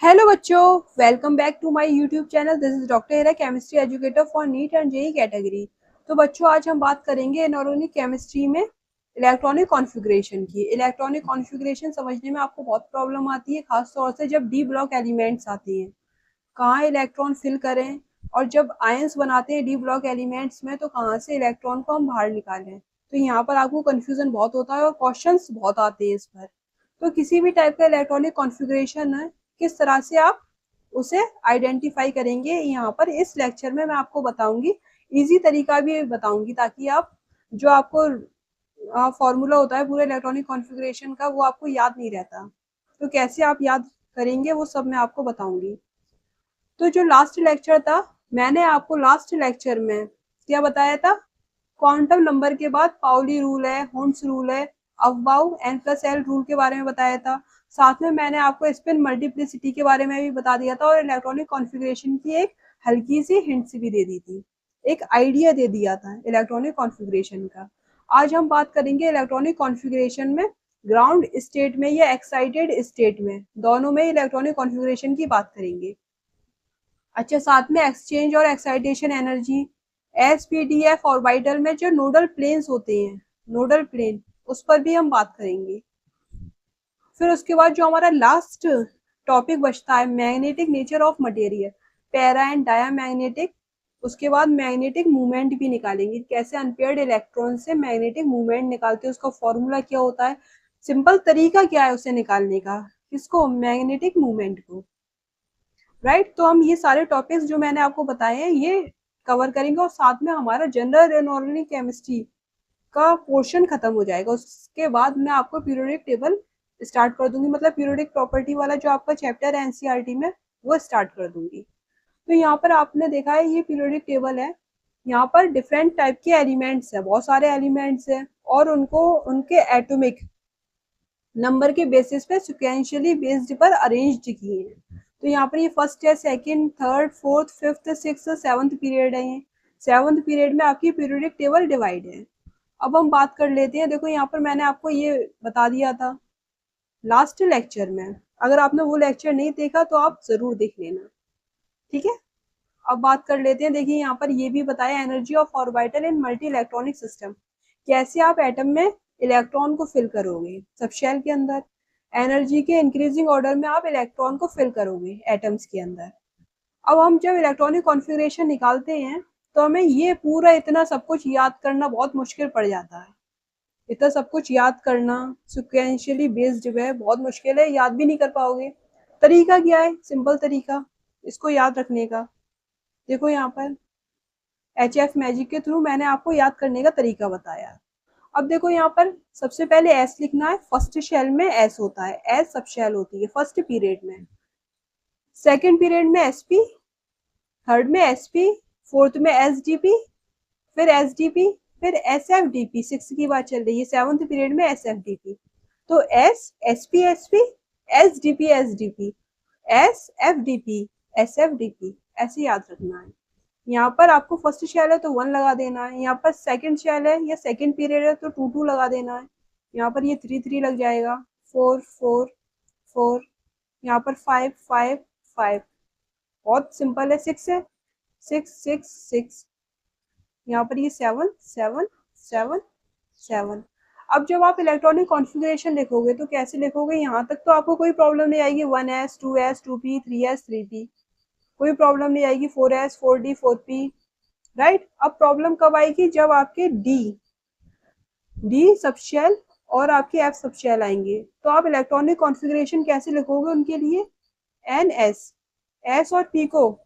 Hello बच्चों, welcome back to my YouTube channel. This is doctor Era, chemistry educator for NEET and JEE category. तो बच्चों, आज हम बात करेंगे इनऑर्गेनिक केमिस्ट्री में इलेक्ट्रॉनिक कॉन्फ़िगरेशन की। इलेक्ट्रॉनिक कॉन्फ़िगरेशन समझने में आपको बहुत प्रॉब्लम आती है, खासतौर से जब डी ब्लॉक एलिमेंट्स आती हैं, कहाँ इलेक्ट्रॉन फिल करें, और जब आयंस बनाते हैं डी ब्लॉक एलिमेंट्स में तो कहाँ से इलेक्ट्रॉन को हम बाहर निकालें। तो यहाँ पर आपको कंफ्यूजन बहुत होता है और क्वेश्चंस बहुत आते हैं इस पर। तो किसी भी टाइप का इलेक्ट्रॉनिक कॉन्फ़िगरेशन है, किस तरह से आप उसे आइडेंटिफाई करेंगे, यहाँ पर इस लेक्चर में मैं आपको बताऊंगी। इजी तरीका भी बताऊंगी ताकि आप जो आपको फॉर्मूला होता है पूरे इलेक्ट्रॉनिक कॉन्फ़िगरेशन का वो आपको याद नहीं रहता, तो कैसे आप याद करेंगे वो सब मैं आपको बताऊंगी। तो जो लास्ट लेक्चर था, मैंने आपको लास्ट लेक्चर में क्या बताया था? क्वांटम नंबर के बाद पाउली रूल है, होन्स रूल है, Aufbau N plus L rule के बारे में बताया था। साथ में मैंने आपको स्पिन मल्टीप्लिसिटी के बारे में भी बता दिया था और इलेक्ट्रॉनिक कॉन्फ़िगरेशन की एक हल्की सी हिंट्स भी दे दी थी, एक आइडिया दे दिया था इलेक्ट्रॉनिक कॉन्फ़िगरेशन का। आज हम बात करेंगे इलेक्ट्रॉनिक कॉन्फ़िगरेशन में ग्राउंड स्टेट में या एक्साइटेड स्टेट में, दोनों में इलेक्ट्रॉनिक कॉन्फ़िगरेशन की बात करेंगे। अच्छा, साथ में एक्सचेंज और एक्साइटेशन एनर्जी, एसपीडीएफ ऑर्बिटल में जो नोडल प्लेन्स होते हैं, नोडल प्लेन, उस पर भी हम बात करेंगे। फिर उसके बाद जो हमारा लास्ट टॉपिक बचता है, magnetic nature of material, para and diamagnetic. उसके बाद मैग्नेटिक मूवमेंट भी निकालेंगे, कैसे अनपेयर्ड इलेक्ट्रॉन से मैग्नेटिक मूवमेंट निकालते हैं, उसका फॉर्मूला क्या होता है, सिंपल तरीका क्या है उसे निकालने का, किसको, मैग्नेटिक मूवमेंट को। राइट, तो हम ये सारे टॉपिक्स जो मैंने आपको बताए हैं ये कवर करेंगे, और साथ में हमारा जनरल इनऑर्गेनिक केमिस्ट्री का पोर्शन खत्म हो जाएगा। उसके बाद मैं आपको पीरियोडिक टेबल स्टार्ट कर दूंगी, मतलब पीरियोडिक प्रॉपर्टी वाला जो आपका चैप्टर है एनसीईआरटी में, वो स्टार्ट कर दूंगी। तो यहाँ पर आपने देखा है ये पीरियोडिक टेबल है, यहाँ पर डिफरेंट टाइप के एलिमेंट्स है, बहुत सारे एलिमेंट्स है, और उनको उनके एटॉमिक नंबर के बेसिस पे सिक्वेंशियली बेस्ड पर अरेंज्ड किए हैं। तो यहाँ पर ये फर्स्ट है, second, third, fourth, fifth, sixth, seventh period है। ये सेवंथ पीरियड में आपकी पीरियोडिक टेबल डिवाइड है। अब हम बात कर लेते हैं। देखो यहाँ पर मैंने आपको ये बता दिया था लास्ट लेक्चर में, अगर आपने वो लेक्चर नहीं देखा तो आप जरूर देख लेना, ठीक है। अब बात कर लेते हैं। देखिए यहाँ पर ये भी बताया, energy of orbital in multi electronic system, कैसे आप एटम में इलेक्ट्रॉन को फिल करोगे, सब शेल के अंदर एनर्जी के इंक्रीजिंग ऑर्डर में आप इलेक्ट्रॉन को फिल करोगे एटम्स के अंदर। अब हम जब इलेक्ट्रॉनिक कॉन्फ़िगरेशन निकालते हैं तो हमें ये पूरा इतना सब कुछ याद करना बहुत मुश्किल पड़ जाता है। इतना सब कुछ याद करना सिक्वेंशियली बेस्ड है, बहुत मुश्किल है, याद भी नहीं कर पाओगे। तरीका क्या है, सिंपल तरीका इसको याद रखने का। देखो यहाँ पर HF मैजिक के थ्रू मैंने आपको याद करने का तरीका बताया। अब देखो यहाँ पर सबसे पहले एस लिखना है, फर्स्ट शेल में एस होता है, एस सब शेल होती है फर्स्ट पीरियड में, सेकंड पीरियड में एसपी, थर्ड में एसपी, फोर्थ में एसडीपी, फिर एसडीपी, फिर एसएफडीपी, सिक्स की बात चल रही है, सेवंथ पीरियड में एसएफडीपी। तो S SP SP, SDP SDP, SFDP SFDP, ऐसे याद रखना है। यहाँ पर आपको फर्स्ट शेल है तो 1 लगा देना है, यहाँ पर सेकंड शेल है या सेकंड पीरियड है तो 2 2 लगा देना है, यहाँ पर ये 3 3 लग जाएगा, 4 4 4, यहाँ पर 5 5 5, बहुत सिंपल है, 6 है, 6 6 6, यहाँ पर ये 7 7 7 7। अब जब आप इलेक्ट्रॉनिक कॉन्फ़िगरेशन लिखोगे तो कैसे लिखोगे, यहाँ तक तो आपको कोई प्रॉब्लम नहीं आएगी, 1s 2s 2p 3s 3p, कोई प्रॉब्लम नहीं आएगी, 4s 4d 4p। राइट, अब प्रॉब्लम कब आएगी, जब आपके डी सब शेल और आपके एफ सब शेल आएंगे। तो आप इलेक्ट्रॉनिक कॉन्फ़िगरेशन कैसे लिखोगे उनके लिए, एन एस, एस और पी को,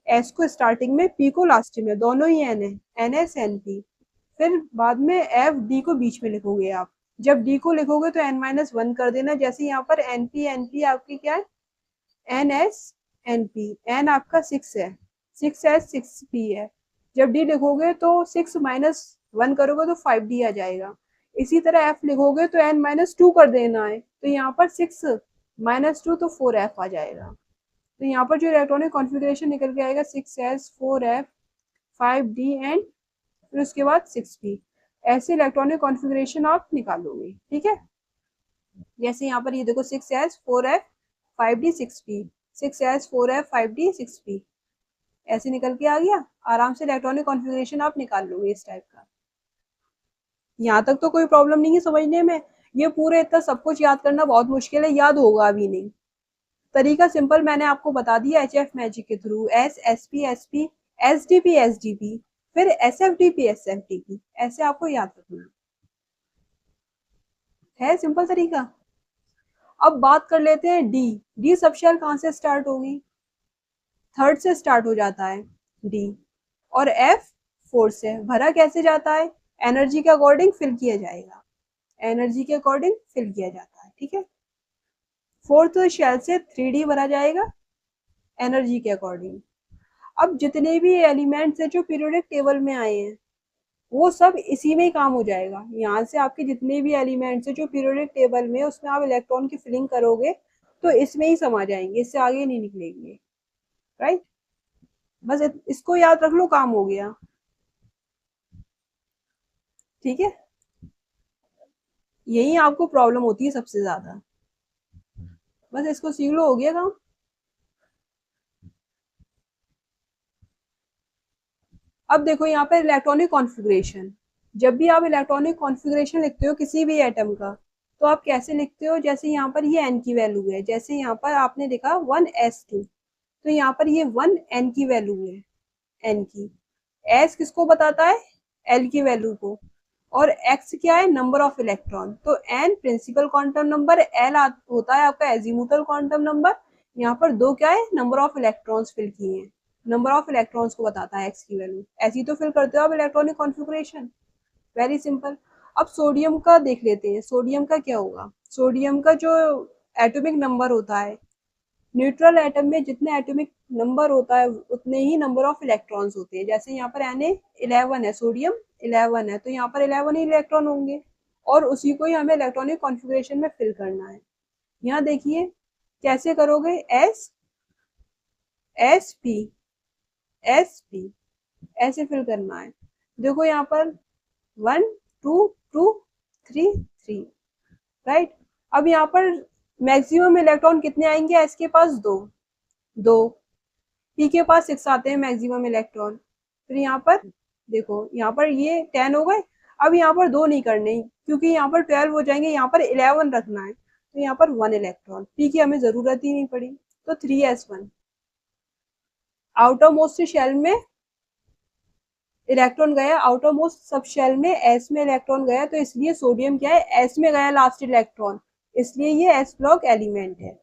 एस को स्टार्टिंग में, पी को लास्ट में, दोनों ही एन है, एन एस एन पी। फिर बाद में एफ डी को बीच में लिखोगे आप। जब डी को लिखोगे तो n-1 कर देना, जैसे यहाँ पर एन पी आपकी क्या है, n s n p, n आपका 6 है, 6s 6p है। जब डी लिखोगे तो 6-1 करोगे तो 5d आ जाएगा। इसी तरह एफ लिखोगे तो n-2 कर देना है, तो यहाँ पर 6-2 तो 4f आ जाएगा। तो यहाँ पर जो इलेक्ट्रॉनिक कॉन्फ़िगरेशन निकल के आएगा 6s 4f 5d एंड फिर उसके बाद 6p। ऐसे इलेक्ट्रॉनिक कॉन्फ़िगरेशन आप निकालोगे, ठीक है। जैसे यहाँ पर ये देखो 6s 4f 5d 6p, 6s 4f 5d 6p, ऐसे निकल के आ गया। आराम से इलेक्ट्रॉनिक कॉन्फ़िगरेशन आप निकाल लोगे इस टाइप का। यहाँ तक तो कोई प्रॉब्लम नहीं है समझने में। ये पूरे इतना सब कुछ याद करना बहुत मुश्किल है, याद होगा भी नहीं। तरीका सिंपल मैंने आपको बता दिया एचएफ मैजिक के through. S, SP, SP, SDP, SDP, फिर एसएफडीपी, एसएफडीपी, ऐसे आपको याद रखना है। सिंपल तरीका। अब बात कर लेते हैं डी। डी सब शेल कहाँ से स्टार्ट होगी? थर्ड से स्टार्ट हो जाता है डी। और एफ फोर्थ से। भरा कैसे जाता है? एनर्जी के अकॉर्डिंग फिल किया जाएगा, एनर्जी के अकॉर्डिंग फिल किया जाता है, ठीक है। फोर्थ शेल से 3D भरा जाएगा एनर्जी के अकॉर्डिंग। अब जितने भी एलिमेंट्स हैं जो पीरियोडिक टेबल में आए हैं वो सब इसी में ही काम हो जाएगा। यहाँ से आपके जितने भी एलिमेंट्स हैं जो पीरियोडिक टेबल में, उसमें आप इलेक्ट्रॉन की फिलिंग करोगे तो इसमें ही समा जाएंगे, इससे आगे नहीं निकलेंगे, राइट। बस इसको याद रख लो, काम हो गया, ठीक है। यही आपको प्रॉब्लम होती है सबसे ज्यादा। बस इसको सीख लो, हो गया काम। अब देखो यहाँ पर इलेक्ट्रॉनिक कॉन्फ़िगरेशन। जब भी आप इलेक्ट्रॉनिक कॉन्फ़िगरेशन लिखते हो किसी भी एटम का, तो आप कैसे लिखते हो? जैसे यहाँ पर ये एन की वैल्यू है, जैसे यहाँ पर आपने लिखा 1s2, तो यहाँ पर ये 1 एन की वैल्यू है, एन की। एस किसको बताता है? एल की वैल्यू को। और एक्स क्या है? Number of electron. तो N principal quantum number, L होता है आपका एजीमुथल क्वांटम नंबर। यहाँ पर दो क्या है? नंबर ऑफ इलेक्ट्रॉन्स फिल किए हैं, नंबर ऑफ इलेक्ट्रॉन्स को बताता है एक्स की वैल्यू। ऐसी तो फिल करते हो आप इलेक्ट्रॉनिक कॉन्फ़िगरेशन, वेरी सिंपल। अब सोडियम का देख लेते हैं। सोडियम का क्या होगा? सोडियम का जो एटॉमिक नंबर होता है, न्यूट्रल एटम में जितने एटॉमिक नंबर होता है उतने ही नंबर ऑफ इलेक्ट्रॉन्स होते हैं। जैसे यहाँ पर Na11 है, सोडियम 11 है, तो यहाँ पर 11 ही इलेक्ट्रॉन होंगे और उसी को ही हमें इलेक्ट्रॉनिक कॉन्फ़िगरेशन में फिल करना है। यहाँ देखिए कैसे करोगे? S, S P, S P, ऐसे फिल करना है। देखो यहाँ पर 1 2 2 3 3, राइट। अब यहाँ पर मैक्सिमम इलेक्ट्रॉन कितने आएंगे? एस के पास दो, दो। पी के पास 6 आते हैं मैक्सिमम इलेक्ट्रॉन। फिर यहाँ पर देखो, यहाँ पर ये 10 हो गए। अब यहाँ पर दो नहीं करने क्योंकि यहाँ पर 12 हो जाएंगे, यहाँ पर 11 रखना है, तो यहाँ पर 1 इलेक्ट्रॉन। पी की हमें जरूरत ही नहीं पड़ी, तो 3s1। आउटर मोस्ट शेल में इलेक्ट्रॉन गया, आउटर मोस्ट सब शेल में एस में इलेक्ट्रॉन गया, तो इसलिए सोडियम क्या है? एस में गया लास्ट इलेक्ट्रॉन, इसलिए ये एस ब्लॉक एलिमेंट है।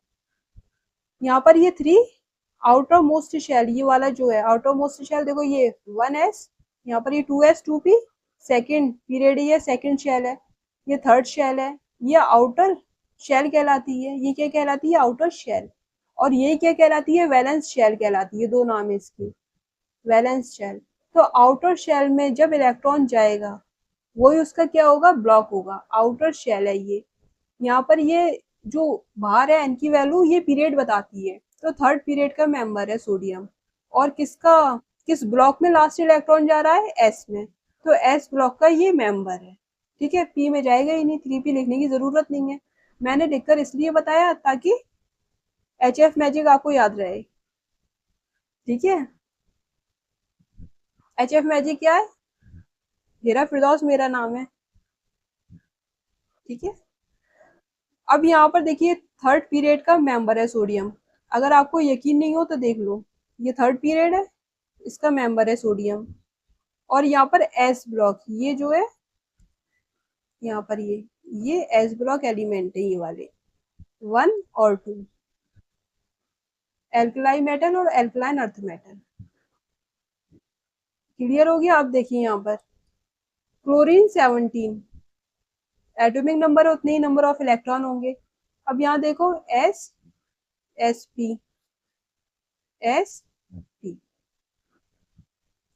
यहाँ पर ये 3 आउटर मोस्ट शेल, ये वाला जो है आउटर मोस्ट शेल, देखो ये 1s, यहाँ पर ये 2s 2p, सेकेंड पीरियड, ये सेकेंड शेल है, ये थर्ड शेल है, ये आउटर शेल कहलाती है। ये क्या कहलाती है? Outer shell. और ये क्या कहलाती है? वैलेंस शेल कहलाती है, दो नाम है इसकी, वैलेंस शेल। तो आउटर शेल में जब इलेक्ट्रॉन जाएगा वही उसका क्या होगा? ब्लॉक होगा। आउटर शेल है ये। यहाँ पर ये जो बाहर है एन की वैल्यू, ये पीरियड बताती है, तो थर्ड पीरियड का मेंबर है सोडियम। और किसका, किस ब्लॉक में लास्ट इलेक्ट्रॉन जा रहा है? एस में, तो एस ब्लॉक का ये मेंबर है, ठीक है। पी में जाएगा ही नहीं, 3p लिखने की जरूरत नहीं है। मैंने लिखकर इसलिए बताया ताकि एच एफ मैजिक आपको याद रहे, ठीक है। एच एफ मैजिक क्या है? हीरा फिरदौस मेरा नाम है, ठीक है। अब यहाँ पर देखिए थर्ड पीरियड का मेंबर है सोडियम। अगर आपको यकीन नहीं हो तो देख लो, ये थर्ड पीरियड है, इसका मेंबर है सोडियम। और यहाँ पर एस ब्लॉक, ये जो है यहाँ पर ये एस ब्लॉक एलिमेंट है, ये वाले 1 और 2, एल्कलाइन मेटल और एल्कलाइन अर्थ मेटल। क्लियर हो गया? अब देखिए यहाँ पर क्लोरीन 17, एटॉमिक नंबर है उतने ही नंबर ऑफ इलेक्ट्रॉन होंगे। अब यहाँ देखो S, S P, S P,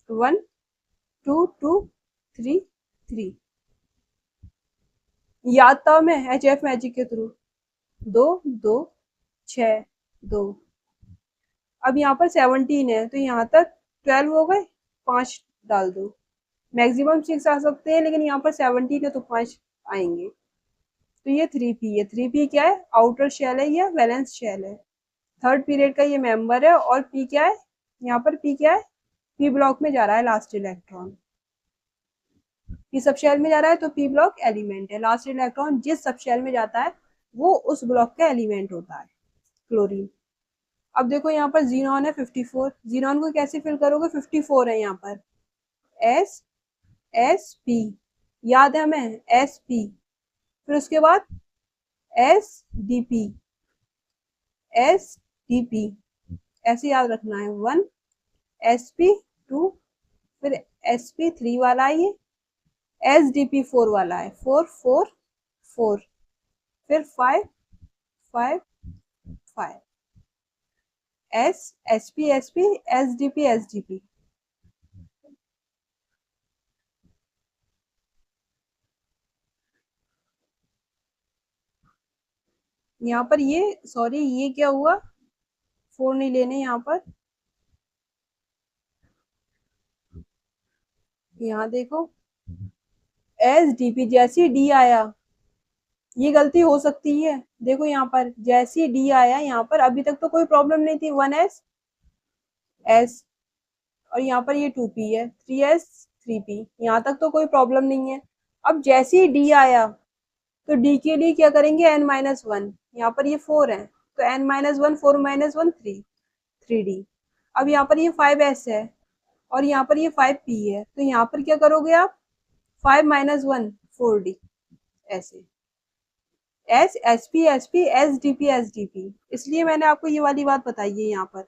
1 2 2 3 3, याद था मैं एच एफ मैजिक के थ्रू। 2 2 6 2। अब यहाँ पर 17 है, तो यहाँ तक 12 हो गए, 5 डाल दो। मैक्सिमम 6 आ सकते हैं, लेकिन यहाँ पर 17 है तो 5 आएंगे। तो ये 3p है। 3p क्या है? आउटर शेल है या वैलेंस शेल है। थर्ड पीरियड का ये मेंबर है और पी क्या है, यहाँ पर पी क्या है, पी ब्लॉक में जा रहा है last electron. P sub shell में जा रहा है तो पी ब्लॉक एलिमेंट है। लास्ट इलेक्ट्रॉन जिस सब शेल में जाता है वो उस ब्लॉक का एलिमेंट होता है, क्लोरीन। अब देखो यहाँ पर जीनॉन है 54, जीनॉन को कैसे फिल करोगे, 54 है यहाँ पर, एस एस पी, याद है हमें एस पी, फिर उसके बाद S D P, S D P, ऐसे याद रखना है। 1 एस पी 2, फिर एस पी 3 वाला है ये, एस डी पी 4 वाला है, 4 4 4, फिर 5 5 5, S S P S P, S D P S D P. यहाँ पर ये सॉरी ये क्या हुआ, 4 नहीं लेने यहाँ पर, यहाँ देखो एस डी पी, जैसे डी आया, ये गलती हो सकती है, देखो यहाँ पर जैसे डी आया यहाँ पर, अभी तक तो कोई प्रॉब्लम नहीं थी, 1 एस एस, और यहाँ पर ये 2 पी है, 3 एस 3 पी, यहाँ तक तो कोई प्रॉब्लम नहीं है। अब जैसे ही डी आया तो डी के लिए क्या करेंगे, एन माइनस वन, यहाँ पर ये 4 है तो n minus one, 4 minus one 3, 3D। अब यहाँ पर ये 5s है और यहाँ पर ये 5p है, तो यहाँ पर क्या करोगे आप, 5 माइनस वन 4D, ऐसे S S P S P S D P S D P. इसलिए मैंने आपको ये वाली बात बताई है यहाँ पर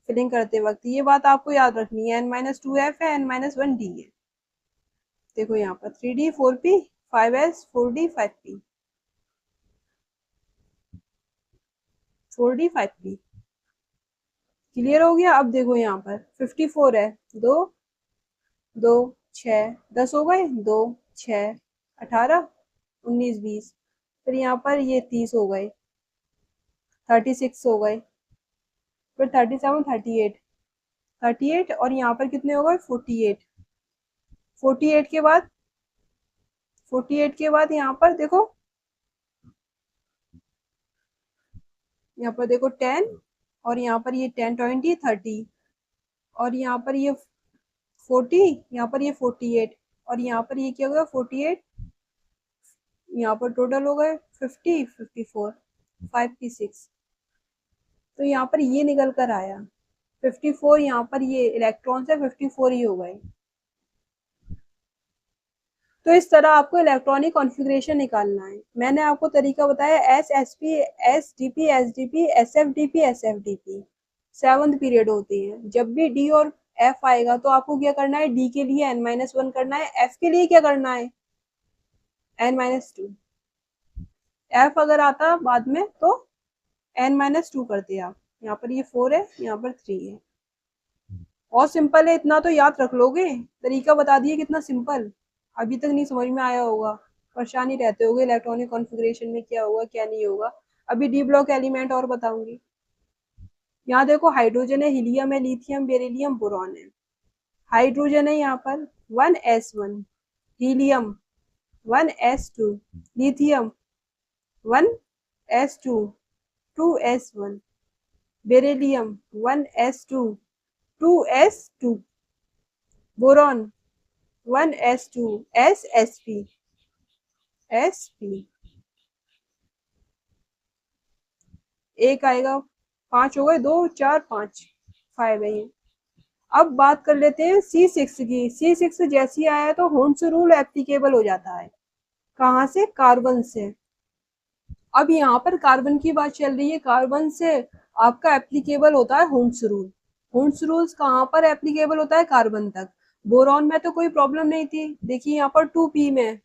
फिलिंग करते वक्त, ये बात आपको याद रखनी है, n-2f है, n-1d है। देखो यहाँ पर 3D 4p 5s 4D 5p 4D 5p, clear हो गया। अब देखो यहाँ पर 54 है, 2 2 6 10 हो गए, 2 6 18 19 20, फिर यहाँ पर ये 30 हो गए, 36 हो गए, फिर 37 38 38, और यहाँ पर कितने हो गए, 48 48 के बाद 48 के बाद यहाँ पर देखो, यहाँ पर देखो 10, और यहाँ पर ये 10 20 30, और यहाँ पर ये 40, यहाँ पर ये 48, और यहाँ पर ये क्या होगा 48, यहाँ पर टोटल हो गए 50 54 56, तो यहाँ पर ये निकल कर आया 54, यहाँ पर ये इलेक्ट्रॉन से 54 ही हो गए। तो इस तरह आपको इलेक्ट्रॉनिक कॉन्फ़िगरेशन निकालना है। मैंने आपको तरीका बताया, S S P S D P S D P S F D P S F D P, 7th period होती है। जब भी डी और एफ आएगा तो आपको क्या करना है, डी के लिए n-1 करना है, एफ के लिए क्या करना है n-2, एफ अगर आता बाद में तो n-2 करते आप। यहाँ पर ये 4 है, यहाँ पर 3 है, और सिंपल है, इतना तो याद रख लोगे। तरीका बता दिए कितना सिंपल, अभी तक नहीं समझ में आया होगा, परेशानी रहते होगे इलेक्ट्रॉनिक कॉन्फ़िगरेशन में क्या होगा क्या नहीं होगा। अभी डी ब्लॉक एलिमेंट और बताऊंगी। यहाँ देखो हाइड्रोजन है, हीलियम है, लिथियम बेरिलियम बोरॉन है। हाइड्रोजन है यहाँ पर 1s1, helium 1s2, lithium 1s2 2s1, beryllium 1s2 2s2, boron 1s2 ssp sp, एक आएगा, 5 हो गए, 2 4 5 5 है ये। अब बात कर लेते हैं C6 की। C6 जैसे ही आया तो होन्स रूल एप्लीकेबल हो जाता है, कहाँ से, कार्बन से। अब यहाँ पर कार्बन की बात चल रही है, कार्बन से आपका एप्लीकेबल होता है होन्स रूल। होन्स रूल्स कहाँ पर एप्लीकेबल होता है, कार्बन तक। बोरॉन में तो कोई प्रॉब्लम नहीं थी, देखिए यहाँ पर 2p में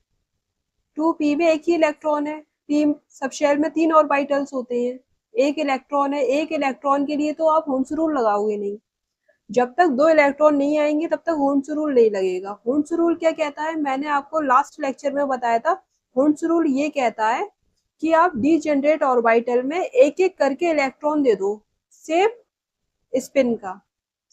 2p में एक ही इलेक्ट्रॉन है, पी सब शेल में 3 ऑर्बिटल्स होते हैं, एक इलेक्ट्रॉन है, एक इलेक्ट्रॉन के लिए तो आप होन्स रूल लगाओगे नहीं। जब तक 2 इलेक्ट्रॉन नहीं आएंगे तब तक होन्स रूल नहीं लगेगा। होन्स रूल क्या कहता है, मैंने आपको लास्ट लेक्चर में बताया था। होन्स रूल ये कहता है कि आप डीजेनरेट ऑर्बिटल में एक एक करके इलेक्ट्रॉन दे दो, सेम स्पिन का,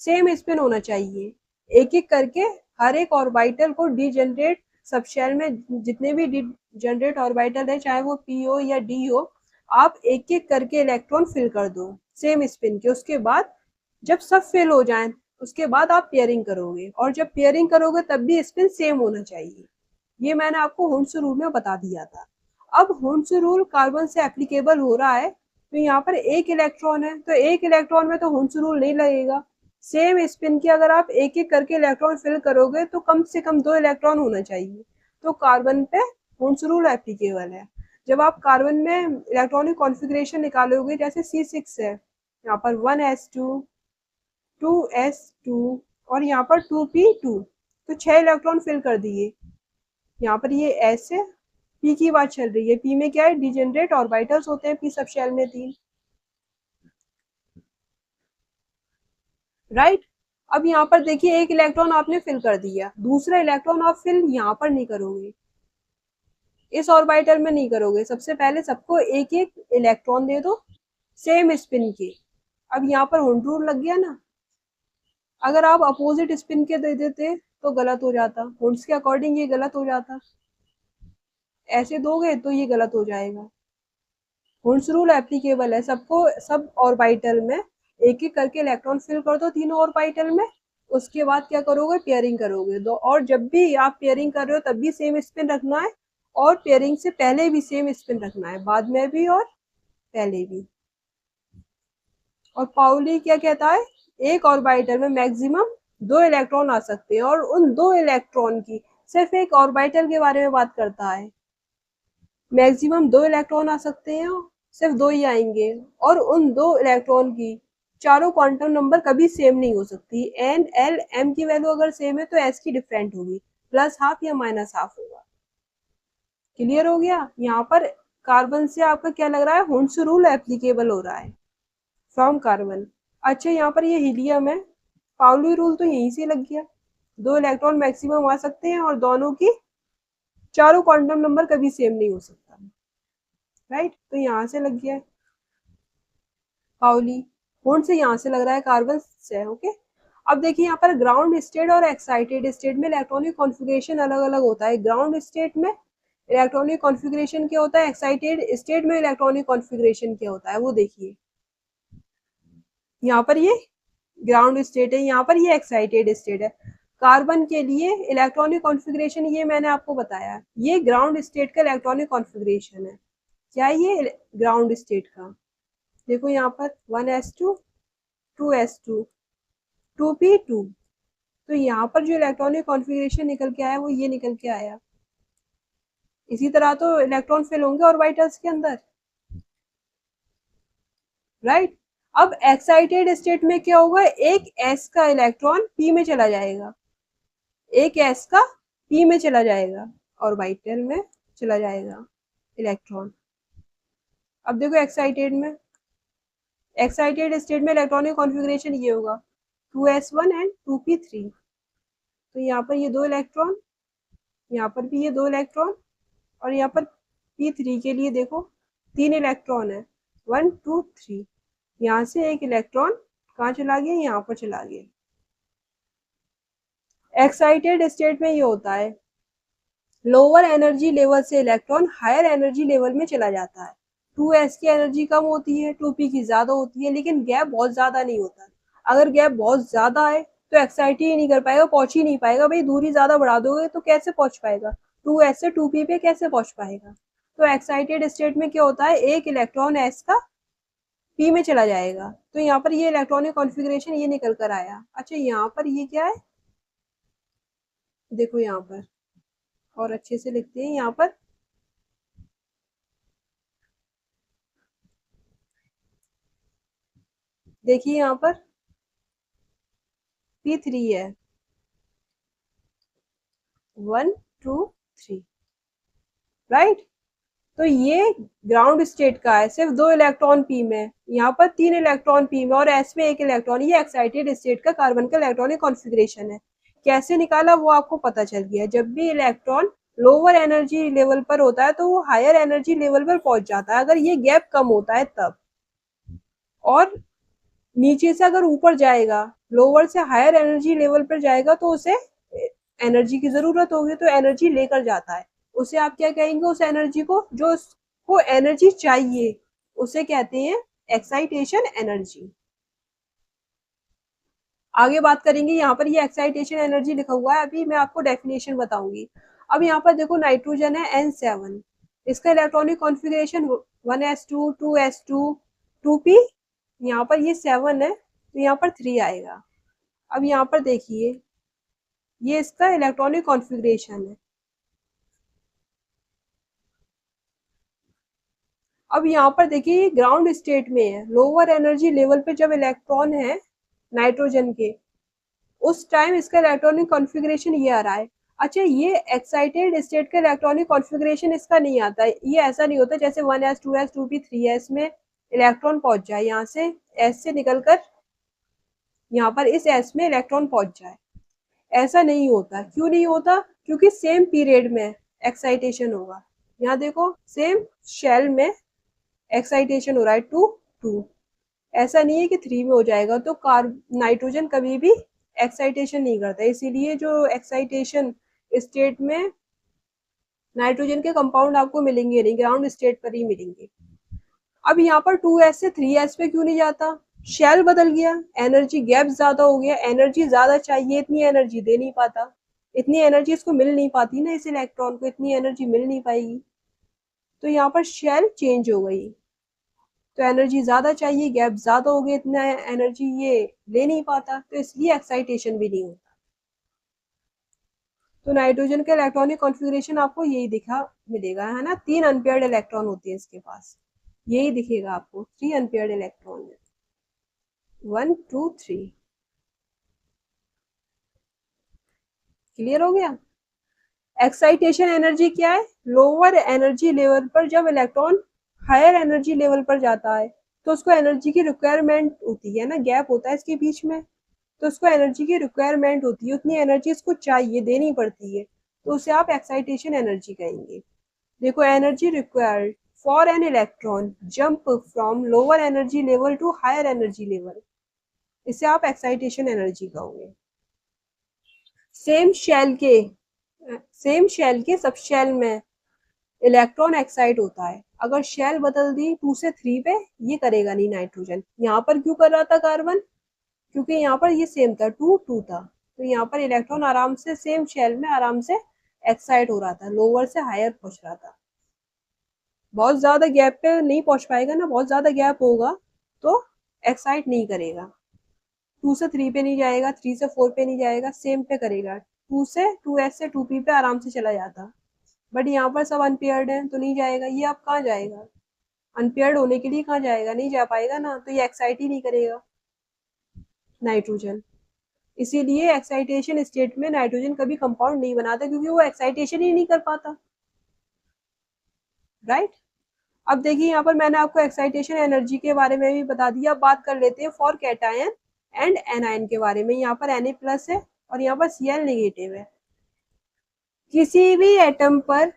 सेम स्पिन होना चाहिए, एक एक करके हर एक ऑर्बिटल को डीजेनरेट, सब शेल में जितने भी डीजेनरेट ऑर्बिटल है, चाहे वो p हो या d हो, आप एक एक करके इलेक्ट्रॉन फिल कर दो। सेम स्पिन के। उसके बाद जब सब फिल हो जाए उसके बाद आप पेयरिंग करोगे, और जब पेयरिंग करोगे तब भी स्पिन सेम होना चाहिए। ये मैंने आपको हुंड्स रूल में बता दिया था। अब हुंड्स रूल कार्बन से एप्लीकेबल हो रहा है, तो यहाँ पर एक इलेक्ट्रॉन है तो एक इलेक्ट्रॉन में तो हुंड्स रूल नहीं लगेगा। सेम स्पिन के अगर आप एक एक करके इलेक्ट्रॉन फिल करोगे तो कम से कम 2 इलेक्ट्रॉन होना चाहिए, तो कार्बन पे हुंड्स रूल एप्लीकेबल है। जब आप कार्बन में इलेक्ट्रॉनिक कॉन्फ़िगरेशन निकालोगे, जैसे C6 है, यहाँ पर 1s2 2s2 और यहाँ पर 2p2, तो 6 इलेक्ट्रॉन फिल कर दिए। यहाँ पर ये s है, p की बात चल रही है। p में क्या है, डिजेनरेट ऑर्बिटल्स होते हैं p सब शेल में 3, राइट। अब यहाँ पर देखिए एक इलेक्ट्रॉन आपने फिल कर दिया, दूसरा इलेक्ट्रॉन आप फिल यहाँ पर नहीं करोगे, इस ऑर्बिटल में नहीं करोगे। सबसे पहले सबको एक एक इलेक्ट्रॉन दे दो सेम स्पिन के। अब यहाँ पर हुंड रूल लग गया ना। अगर आप अपोजिट स्पिन के दे देते तो गलत हो जाता, हुंड्स के अकॉर्डिंग ये गलत हो जाता। ऐसे दोगे तो ये गलत हो जाएगा। हुंड्स रूल एप्लीकेबल है सबको, सब ऑर्बिटल में एक एक करके इलेक्ट्रॉन फिल कर दो तीनों ऑर्बिटल में। उसके बाद क्या करोगे, पेयरिंग करोगे दो। और जब भी आप पेयरिंग कर रहे हो तब भी सेम स्पिन रखना है, और पेयरिंग से पहले भी सेम स्पिन रखना है, बाद में भी और पहले भी। और पाउली क्या कहता है, एक ऑर्बिटल में मैक्सिमम 2 इलेक्ट्रॉन आ सकते हैं, और उन 2 इलेक्ट्रॉन की सिर्फ एक ऑर्बिटल के बारे में बात करता है। मैक्सिमम 2 इलेक्ट्रॉन आ सकते हैं, सिर्फ 2 ही आएंगे, और उन 2 इलेक्ट्रॉन की चारों क्वांटम नंबर कभी सेम नहीं हो सकती। एन एल एम की वैल्यू अगर सेम है तो एस की डिफरेंट होगी, प्लस हाफ या माइनस हाफ होगा। क्लियर हो गया। यहाँ पर कार्बन से आपका क्या लग रहा है, हुंड्स रूल एप्लीकेबल हो रहा है फ्रॉम कार्बन। अच्छा यहाँ पर ये हीलियम है, पाउली रूल तो यहीं से लग गया, 2 इलेक्ट्रॉन मैक्सिमम आ सकते हैं और दोनों की चारों क्वांटम नंबर कभी सेम नहीं हो सकता, राइट। तो यहाँ से लग गया पाउली। हुंड से यहाँ से लग रहा है कार्बन से, ओके। अब देखिए यहाँ पर ग्राउंड स्टेट और एक्साइटेड स्टेट में इलेक्ट्रॉनिक कॉन्फ़िगरेशन अलग अलग होता है। ग्राउंड स्टेट में इलेक्ट्रॉनिक कॉन्फ़िगरेशन क्या होता है, एक्साइटेड स्टेट में इलेक्ट्रॉनिक कॉन्फ़िगरेशन क्या होता है, वो देखिए। यहाँ पर ये ग्राउंड स्टेट है, यहाँ पर ये एक्साइटेड स्टेट है। कार्बन के लिए इलेक्ट्रॉनिक कॉन्फ़िगरेशन ये मैंने आपको बताया, ये ग्राउंड स्टेट का इलेक्ट्रॉनिक कॉन्फ़िगरेशन है। क्या ये ग्राउंड स्टेट का, देखो यहाँ पर 1s2 2s2 2p2, तो यहाँ पर जो इलेक्ट्रॉनिक कॉन्फ़िगरेशन निकल के आया वो ये निकल के आया। इसी तरह तो इलेक्ट्रॉन फिल होंगे ऑर्बिटल्स के अंदर, राइट। अब एक्साइटेड स्टेट में क्या होगा, एक s का इलेक्ट्रॉन p में चला जाएगा, एक s का p में चला जाएगा, ऑर्बिटल में चला जाएगा इलेक्ट्रॉन। अब देखो एक्साइटेड स्टेट में इलेक्ट्रॉनिक कॉन्फ़िगरेशन ये होगा 2s1 एंड 2p3, तो यहाँ पर ये 2 इलेक्ट्रॉन, यहाँ पर भी ये 2 इलेक्ट्रॉन, और यहाँ पर p3 के लिए देखो 3 इलेक्ट्रॉन है, 1 2 3। यहाँ से एक इलेक्ट्रॉन कहाँ चला गया, यहाँ पर चला गया। एक्साइटेड स्टेट में ये होता है, लोअर एनर्जी लेवल से इलेक्ट्रॉन हायर एनर्जी लेवल में चला जाता है। 2s की एनर्जी कम होती है, 2p की ज्यादा होती है, लेकिन गैप बहुत ज्यादा नहीं होता। अगर गैप बहुत ज्यादा है तो एक्साइट ही नहीं कर पाएगा, पहुंच ही नहीं पाएगा। भाई दूरी ज्यादा बढ़ा दोगे तो कैसे पहुंच पाएगा, 2s से 2p पे कैसे पहुंच पाएगा। तो एक्साइटेड स्टेट में क्या होता है, एक इलेक्ट्रॉन s का p में चला जाएगा, तो यहाँ पर ये इलेक्ट्रॉनिक कॉन्फ़िगरेशन ये निकल कर आया। अच्छा यहाँ पर ये क्या है, देखो यहाँ पर और अच्छे से लिखते हैं। यहाँ पर देखिए यहाँ पर p3 है, 1 2 3, राइट। तो ये ग्राउंड स्टेट का है, सिर्फ 2 इलेक्ट्रॉन p में, यहाँ पर 3 इलेक्ट्रॉन p में और s में 1 इलेक्ट्रॉन। ये एक्साइटेड स्टेट का कार्बन का इलेक्ट्रॉनिक कॉन्फ़िगरेशन है। कैसे निकाला वो आपको पता चल गया। जब भी इलेक्ट्रॉन लोअर एनर्जी लेवल पर होता है तो वो हायर एनर्जी लेवल पर पहुंच जाता है, अगर ये गैप कम होता है तब। और नीचे से अगर ऊपर जाएगा, लोअर से हायर एनर्जी लेवल पर जाएगा, तो उसे एनर्जी की जरूरत होगी, तो एनर्जी लेकर जाता है। उसे आप क्या कहेंगे, उस एनर्जी को, जो उसको एनर्जी चाहिए, उसे कहते हैं एक्साइटेशन एनर्जी। आगे बात करेंगे, यहाँ पर ये एक्साइटेशन एनर्जी लिखा हुआ है, अभी मैं आपको डेफिनेशन बताऊंगी। अब यहाँ पर देखो नाइट्रोजन है N7, इसका electronic configuration 1s2 2s2 2p, यहाँ पर ये 7 है तो यहाँ पर 3 आएगा। अब यहाँ पर देखिए ये इसका इलेक्ट्रॉनिक कॉन्फ़िगरेशन है। अब यहाँ पर देखिए ग्राउंड स्टेट में है, लोअर एनर्जी लेवल पे जब इलेक्ट्रॉन है नाइट्रोजन के, उस टाइम इसका इलेक्ट्रॉनिक कॉन्फ़िगरेशन ये आ रहा है। अच्छा, ये एक्साइटेड स्टेट का इलेक्ट्रॉनिक कॉन्फ़िगरेशन इसका नहीं आता है, ये ऐसा नहीं होता जैसे 1s 2s 2p 3s में इलेक्ट्रॉन पहुंच जाए, यहाँ से s से निकलकर यहाँ पर इस s में इलेक्ट्रॉन पहुंच जाए, ऐसा नहीं होता। क्यों नहीं होता? क्योंकि सेम पीरियड में एक्साइटेशन होगा। यहाँ देखो सेम शेल में एक्साइटेशन हो रहा है 2 2, ऐसा नहीं है कि 3 में हो जाएगा। तो नाइट्रोजन कभी भी एक्साइटेशन नहीं करता, इसीलिए जो एक्साइटेशन स्टेट में नाइट्रोजन के कंपाउंड आपको मिलेंगे नहीं, ग्राउंड स्टेट पर ही मिलेंगे। अब यहाँ पर 2s से 3s पे क्यों नहीं जाता? शेल बदल गया, एनर्जी गैप ज्यादा हो गया, एनर्जी ज्यादा चाहिए, इतनी एनर्जी दे नहीं पाता, इतनी एनर्जी इसको मिल नहीं पाती ना, इस इलेक्ट्रॉन को इतनी एनर्जी मिल नहीं पाएगी, तो यहाँ पर शेल चेंज हो गई, तो एनर्जी ज्यादा चाहिए, गैप ज्यादा हो गया, इतना एनर्जी ये ले नहीं पाता, तो इसलिए एक्साइटेशन भी नहीं होता। तो नाइट्रोजन का इलेक्ट्रॉनिक कॉन्फ़िगरेशन आपको यही दिखा मिलेगा, है ना, 3 अनपेयर्ड इलेक्ट्रॉन होते हैं इसके पास, यही दिखेगा आपको, 3 अनपेयर्ड इलेक्ट्रॉन है, 1 2 3। क्लियर हो गया? एक्साइटेशन एनर्जी क्या है? लोअर एनर्जी लेवल पर जब इलेक्ट्रॉन हायर एनर्जी लेवल पर जाता है तो उसको एनर्जी की रिक्वायरमेंट होती है ना, गैप होता है इसके बीच में, तो उसको एनर्जी की रिक्वायरमेंट होती है, उतनी एनर्जी इसको चाहिए, देनी पड़ती है, तो उसे आप एक्साइटेशन एनर्जी कहेंगे। देखो, energy required for an electron jump from lower energy level to higher energy level, इसे आप एक्साइटेशन एनर्जी कहोगे। सेम शेल के सब शेल में इलेक्ट्रॉन एक्साइट होता है, अगर शेल बदल दी 2 से 3 पे, ये करेगा नहीं नाइट्रोजन। यहाँ पर क्यों कर रहा था कार्बन? क्योंकि यहाँ पर ये सेम था, 2 2 था, तो यहाँ पर इलेक्ट्रॉन आराम से सेम शेल में आराम से एक्साइट हो रहा था, लोअर से हायर पहुंच रहा था। बहुत ज्यादा गैप पे नहीं पहुंच पाएगा ना, बहुत ज्यादा गैप होगा तो एक्साइट नहीं करेगा, 2 से 3 पे नहीं जाएगा, 3 से 4 पे नहीं जाएगा, सेम पे करेगा, 2s से 2p पे आराम से चला जाता। बट यहाँ पर सब अनपेयर्ड है तो नहीं जाएगा, ये अब कहाँ जाएगा? अनपेयर्ड होने के लिए कहाँ जाएगा? नहीं जा पाएगा ना, तो ये एक्साइट ही नहीं करेगा नाइट्रोजन। इसीलिए एक्साइटेशन स्टेट में नाइट्रोजन कभी कंपाउंड नहीं बनाता, क्योंकि वो एक्साइटेशन ही नहीं कर पाता, राइट। अब देखिए यहाँ पर मैंने आपको एक्साइटेशन एनर्जी के बारे में भी बता दिया। अब बात कर लेते हैं फॉर कैटायन एंड एनायन के बारे में। यहाँ पर Na+ है और यहाँ पर Cl नेगेटिव है। किसी भी एटम पर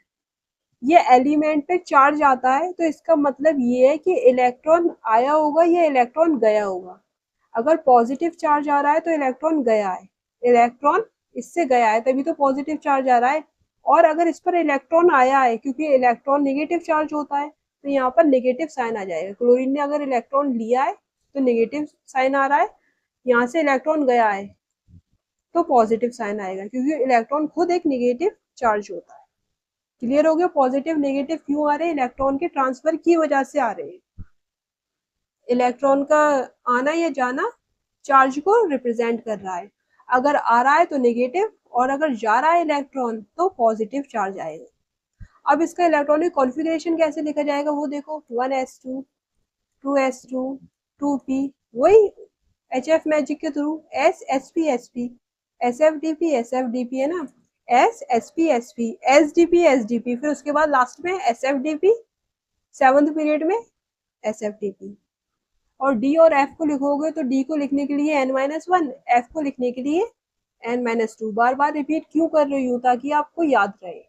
ये एलिमेंट पे चार्ज आता है तो इसका मतलब ये है कि इलेक्ट्रॉन आया होगा या इलेक्ट्रॉन गया होगा। अगर पॉजिटिव चार्ज आ रहा है तो इलेक्ट्रॉन गया है, इलेक्ट्रॉन इससे गया है, तभी तो पॉजिटिव चार्ज आ रहा है। और अगर इस पर इलेक्ट्रॉन आया है, क्योंकि इलेक्ट्रॉन नेगेटिव चार्ज होता है, तो यहाँ पर नेगेटिव साइन आ जाएगा। क्लोरीन ने अगर इलेक्ट्रॉन लिया है तो नेगेटिव साइन आ रहा है, यहाँ से इलेक्ट्रॉन गया है तो पॉजिटिव साइन आएगा, क्योंकि इलेक्ट्रॉन खुद एक नेगेटिव चार्ज होता है। क्लियर हो गया? पॉजिटिव नेगेटिव क्यों आ रहे हैं? इलेक्ट्रॉन के ट्रांसफर की वजह से आ रहे हैं। इलेक्ट्रॉन का आना या जाना चार्ज को रिप्रेजेंट कर रहा है। अगर आ रहा है तो नेगेटिव, और अगर जा रहा है इलेक्ट्रॉन तो पॉजिटिव चार्ज आएगा। अब इसका इलेक्ट्रॉनिक कॉन्फ़िगरेशन कैसे लिखा जाएगा वो देखो, 1s2 2s2 2p, वही HF मैजिक के थ्रू, s sp sfdp है ना, s sp sdp, फिर उसके बाद लास्ट में sfdp, 7th पीरियड में sfdp। और डी और एफ को लिखोगे तो डी को लिखने के लिए n-1, एफ को लिखने के लिए n-2। बार बार रिपीट क्यों कर रही हूँ? ताकि आपको याद रहे।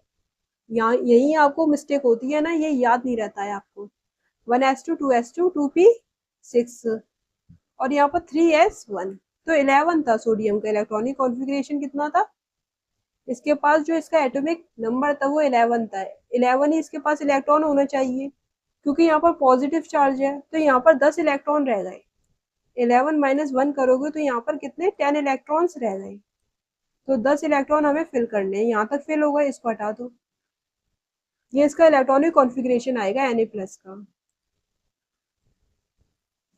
यहाँ यही आपको मिस्टेक होती है ना, ये याद नहीं रहता है आपको। 1s2 2s2 2p 6 और यहाँ पर 3s1, तो 11 था सोडियम का इलेक्ट्रॉनिक कॉन्फ़िगरेशन। कितना था इसके पास? जो इसका एटॉमिक नंबर था वो 11 था, 11 ही इसके पास इलेक्ट्रॉन होना चाहिए, क्योंकि यहाँ पर पॉजिटिव चार्ज है तो यहाँ पर 10 इलेक्ट्रॉन रह गए। 11 माइनस 1 करोगे तो यहाँ पर कितने 10 इलेक्ट्रॉन्स रह गए। तो 10 इलेक्ट्रॉन हमें फिल करने हैं, यहाँ तक फिल होगा, इसको हटा दो। ये इसका इलेक्ट्रॉनिक कॉन्फ़िगरेशन आएगा Na+ का।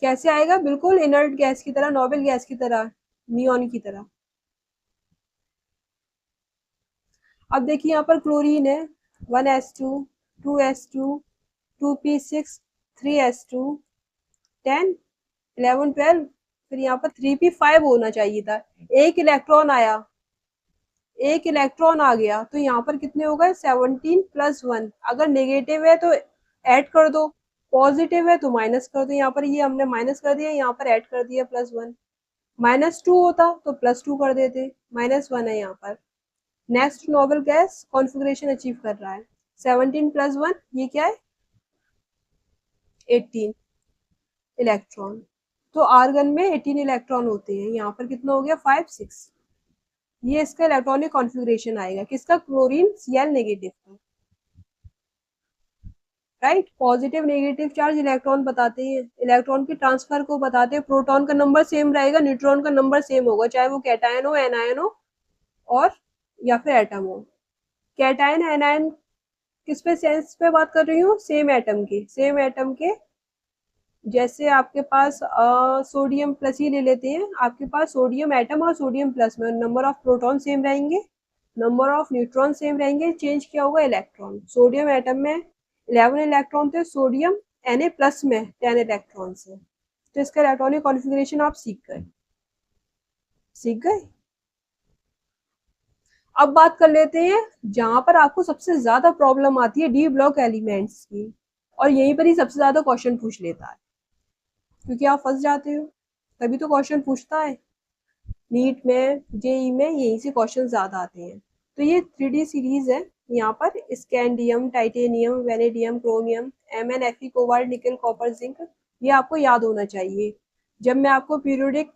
कैसे आएगा? बिल्कुल इनर्ट गैस की तरह, नोबल गैस की तरह, नियॉन की तरह। अब देखिए यहाँ पर क्लोरीन है, 1s2 2s2 2p6 3s2 10 11 12, फिर यहाँ पर 3p5 होना चाहिए था। एक इलेक्ट्रॉन आया, एक इलेक्ट्रॉन आ गया तो यहाँ पर कितने हो गए 17 + 1। अगर नेगेटिव है तो ऐड कर दो, पॉजिटिव है तो माइनस कर दो। यहाँ पर ये हमने माइनस कर दिया, यहाँ पर ऐड कर दिया +1। -2 होता तो +2 कर देते, -1 है यहाँ पर। Next noble gas configuration achieve कर रहा है। 17 + 1 ये क्या है 18 इलेक्ट्रॉन। तो आर्गन में 18 इलेक्ट्रॉन होते हैं। यहाँ पर कितना हो गया 5 6। ये इसका इलेक्ट्रॉनिक कॉन्फ़िगरेशन आएगा किसका? क्लोरीन Cl नेगेटिव का। Right, positive negative charge electron बताते हैं, इलेक्ट्रॉन के ट्रांसफर को बताते हैं। प्रोटॉन का नंबर सेम रहेगा, न्यूट्रॉन का नंबर सेम होगा, चाहे वो कैटायन हो एनायन हो और या फिर एटम हो। कैटायन एनायन किस पे सेंस पे बात कर रही हूँ? सेम एटम के, सेम एटम के। जैसे आपके पास सोडियम प्लस ही ले लेते हैं, आपके पास सोडियम एटम और सोडियम प्लस में नंबर ऑफ प्रोटॉन सेम रहेंगे, नंबर ऑफ न्यूट्रॉन सेम रहेंगे, चेंज क्या होगा इलेक्ट्रॉन। सोडियम एटम में 11 इलेक्ट्रॉन थे, सोडियम Na+ में 10 इलेक्ट्रॉन है। तो इसका इलेक्ट्रॉनिक कॉन्फ़िगरेशन आप सीख गए, सीख गए। अब बात कर लेते हैं जहां पर आपको सबसे ज्यादा प्रॉब्लम आती है, डी ब्लॉक एलिमेंट्स की, और यहीं पर ही सबसे ज्यादा क्वेश्चन पूछ लेता है, क्योंकि आप फंस जाते हो तभी तो क्वेश्चन पूछता है। नीट में जेई में यहीं से क्वेश्चन ज्यादा आते हैं। तो ये 3D सीरीज है, यहाँ पर scandium titanium vanadium chromium MnFe cobalt nickel copper zinc, ये आपको याद होना चाहिए। जब मैं आपको पीरियोडिक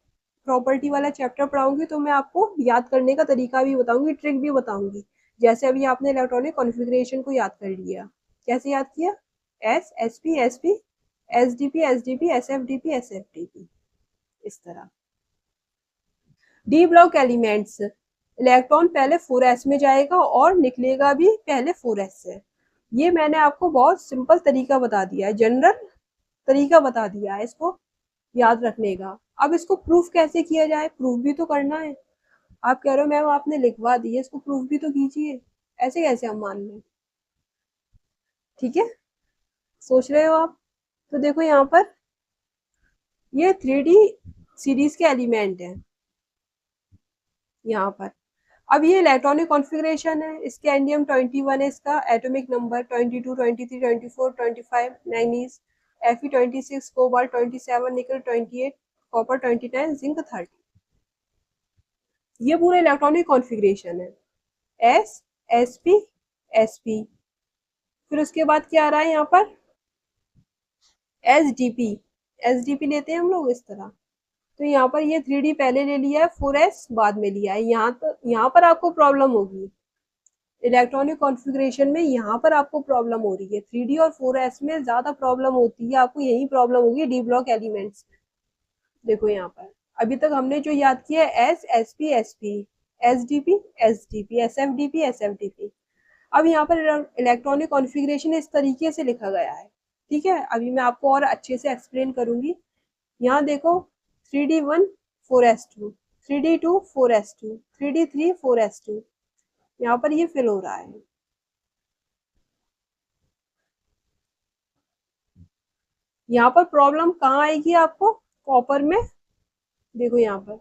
प्रॉपर्टी वाला चैप्टर पढ़ाऊंगी तो मैं आपको याद करने का तरीका भी बताऊंगी, ट्रिक भी बताऊंगी। जैसे अभी आपने इलेक्ट्रॉनिक कॉन्फ़िगरेशन को याद कर लिया, कैसे याद किया? S SP SDP SDP SFDP SFDP, इस तरह। डी ब्लॉक एलिमेंट्स, इलेक्ट्रॉन पहले 4s में जाएगा और निकलेगा भी पहले 4s से। ये मैंने आपको बहुत सिंपल तरीका बता दिया है, जनरल तरीका बता दिया है इसको याद रखने का। अब इसको प्रूफ कैसे किया जाए? प्रूफ भी तो करना है। आप कह रहे हो मैम आपने लिखवा दी है, इसको प्रूफ भी तो कीजिए, ऐसे कैसे हम मान लें? ठीक है, सोच रहे हो आप? तो देखो यहाँ पर ये 3D सीरीज के एलिमेंट हैं यहाँ पर। अब ये इलेक्ट्रॉनिक कॉन्फ़िगरेशन है, स्कैंडियम 21 है इसका atomic number, 22 23 24 25 manganese, Fe26 cobalt 27 निकल 28 कॉपर 29 जिंक 30। ये पूरा इलेक्ट्रॉनिक कॉन्फ़िगरेशन है, S SP SP। फिर उसके बाद क्या आ रहा है यहाँ पर? SDP SDP लेते हैं हम लोग इस तरह। तो यहाँ पर ये 3D पहले ले लिया है, 4s बाद में लिया है। यहाँ पर आपको प्रॉब्लम होगी इलेक्ट्रॉनिक कॉन्फ़िगरेशन में, यहाँ पर आपको प्रॉब्लम हो रही है। 3D और 4s में ज्यादा प्रॉब्लम होती है, आपको यही प्रॉब्लम होगी डी ब्लॉक एलिमेंट्स में। देखो यहाँ पर अभी तक हमने जो याद किया है S SP SP SDP SDP SFDP SFDP। अब यहाँ पर इलेक्ट्रॉनिक कॉन्फ़िगरेशन इस तरीके से लिखा गया है, ठीक है। अभी मैं आपको और अच्छे से एक्सप्लेन करूंगी। यहाँ देखो 3D1 4s2 3D2 4s2 3D3 4s2, यहाँ पर ये फिल हो रहा है। यहाँ पर प्रॉब्लम कहाँ आएगी आपको? कॉपर में, देखो यहाँ पर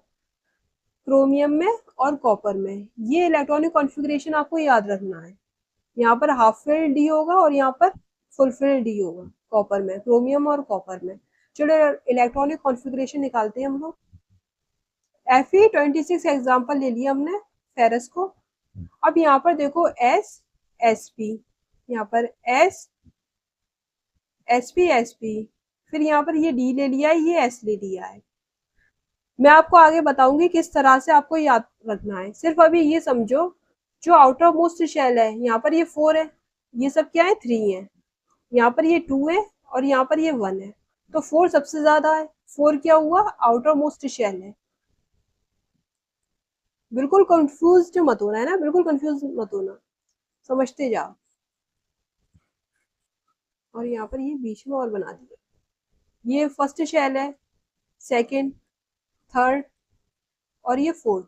क्रोमियम में और कॉपर में। ये इलेक्ट्रॉनिक कॉन्फ़िगरेशन आपको याद रखना है। यहाँ पर हाफ फिल्ड डी होगा और यहाँ पर फुल फिल्ड डी होगा, कॉपर में, क्रोमियम और कॉपर में। चलो इलेक्ट्रॉनिक कॉन्फ़िगरेशन निकालते हैं हम लोग। Fe26 एग्जाम्पल ले लिया हमने फेरस को। अब यहाँ पर देखो S SP, यहाँ पर S SP SP, फिर यहाँ पर ये D ले लिया है, ये S ले लिया है। मैं आपको आगे बताऊंगी किस तरह से आपको याद रखना है। सिर्फ अभी ये समझो जो आउटर मोस्ट शेल है, यहाँ पर ये 4 है, ये सब क्या है 3 है, यहाँ पर ये 2 है और यहाँ पर ये 1 है, तो 4 सबसे ज्यादा है। 4 क्या हुआ, आउटर मोस्ट शेल है। बिल्कुल कंफ्यूज मत होना है ना, बिल्कुल कंफ्यूज मत होना, समझते जाओ। और यहाँ पर ये बीच में और बना दिया, ये फर्स्ट शेल है, सेकंड, थर्ड और ये फोर्थ।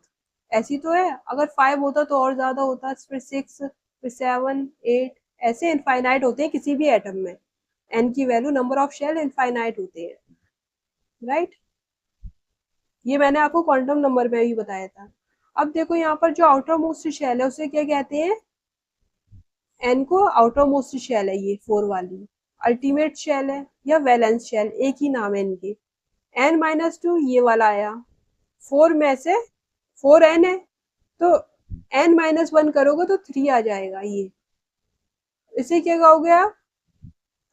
ऐसी तो है, अगर 5 होता तो और ज्यादा होता, फिर 6, फिर 7, 8, ऐसे इनफाइनाइट होते हैं किसी भी एटम में। एन की value, number of shell infinite होते हैं, राइट। ये मैंने आपको क्वांटम नंबर में भी बताया था। अब देखो यहाँ पर जो आउटर मोस्ट शेल है उसे क्या कहते हैं, एन को आउटर मोस्ट शेल है ये 4 वाली, अल्टीमेट शेल है या वैलेंस शेल, एक ही नाम है इनके। n-2 ये वाला आया, 4 में से 4n है, तो n-1 करोगे तो 3 आ जाएगा। ये इसे क्या कहोगे आप,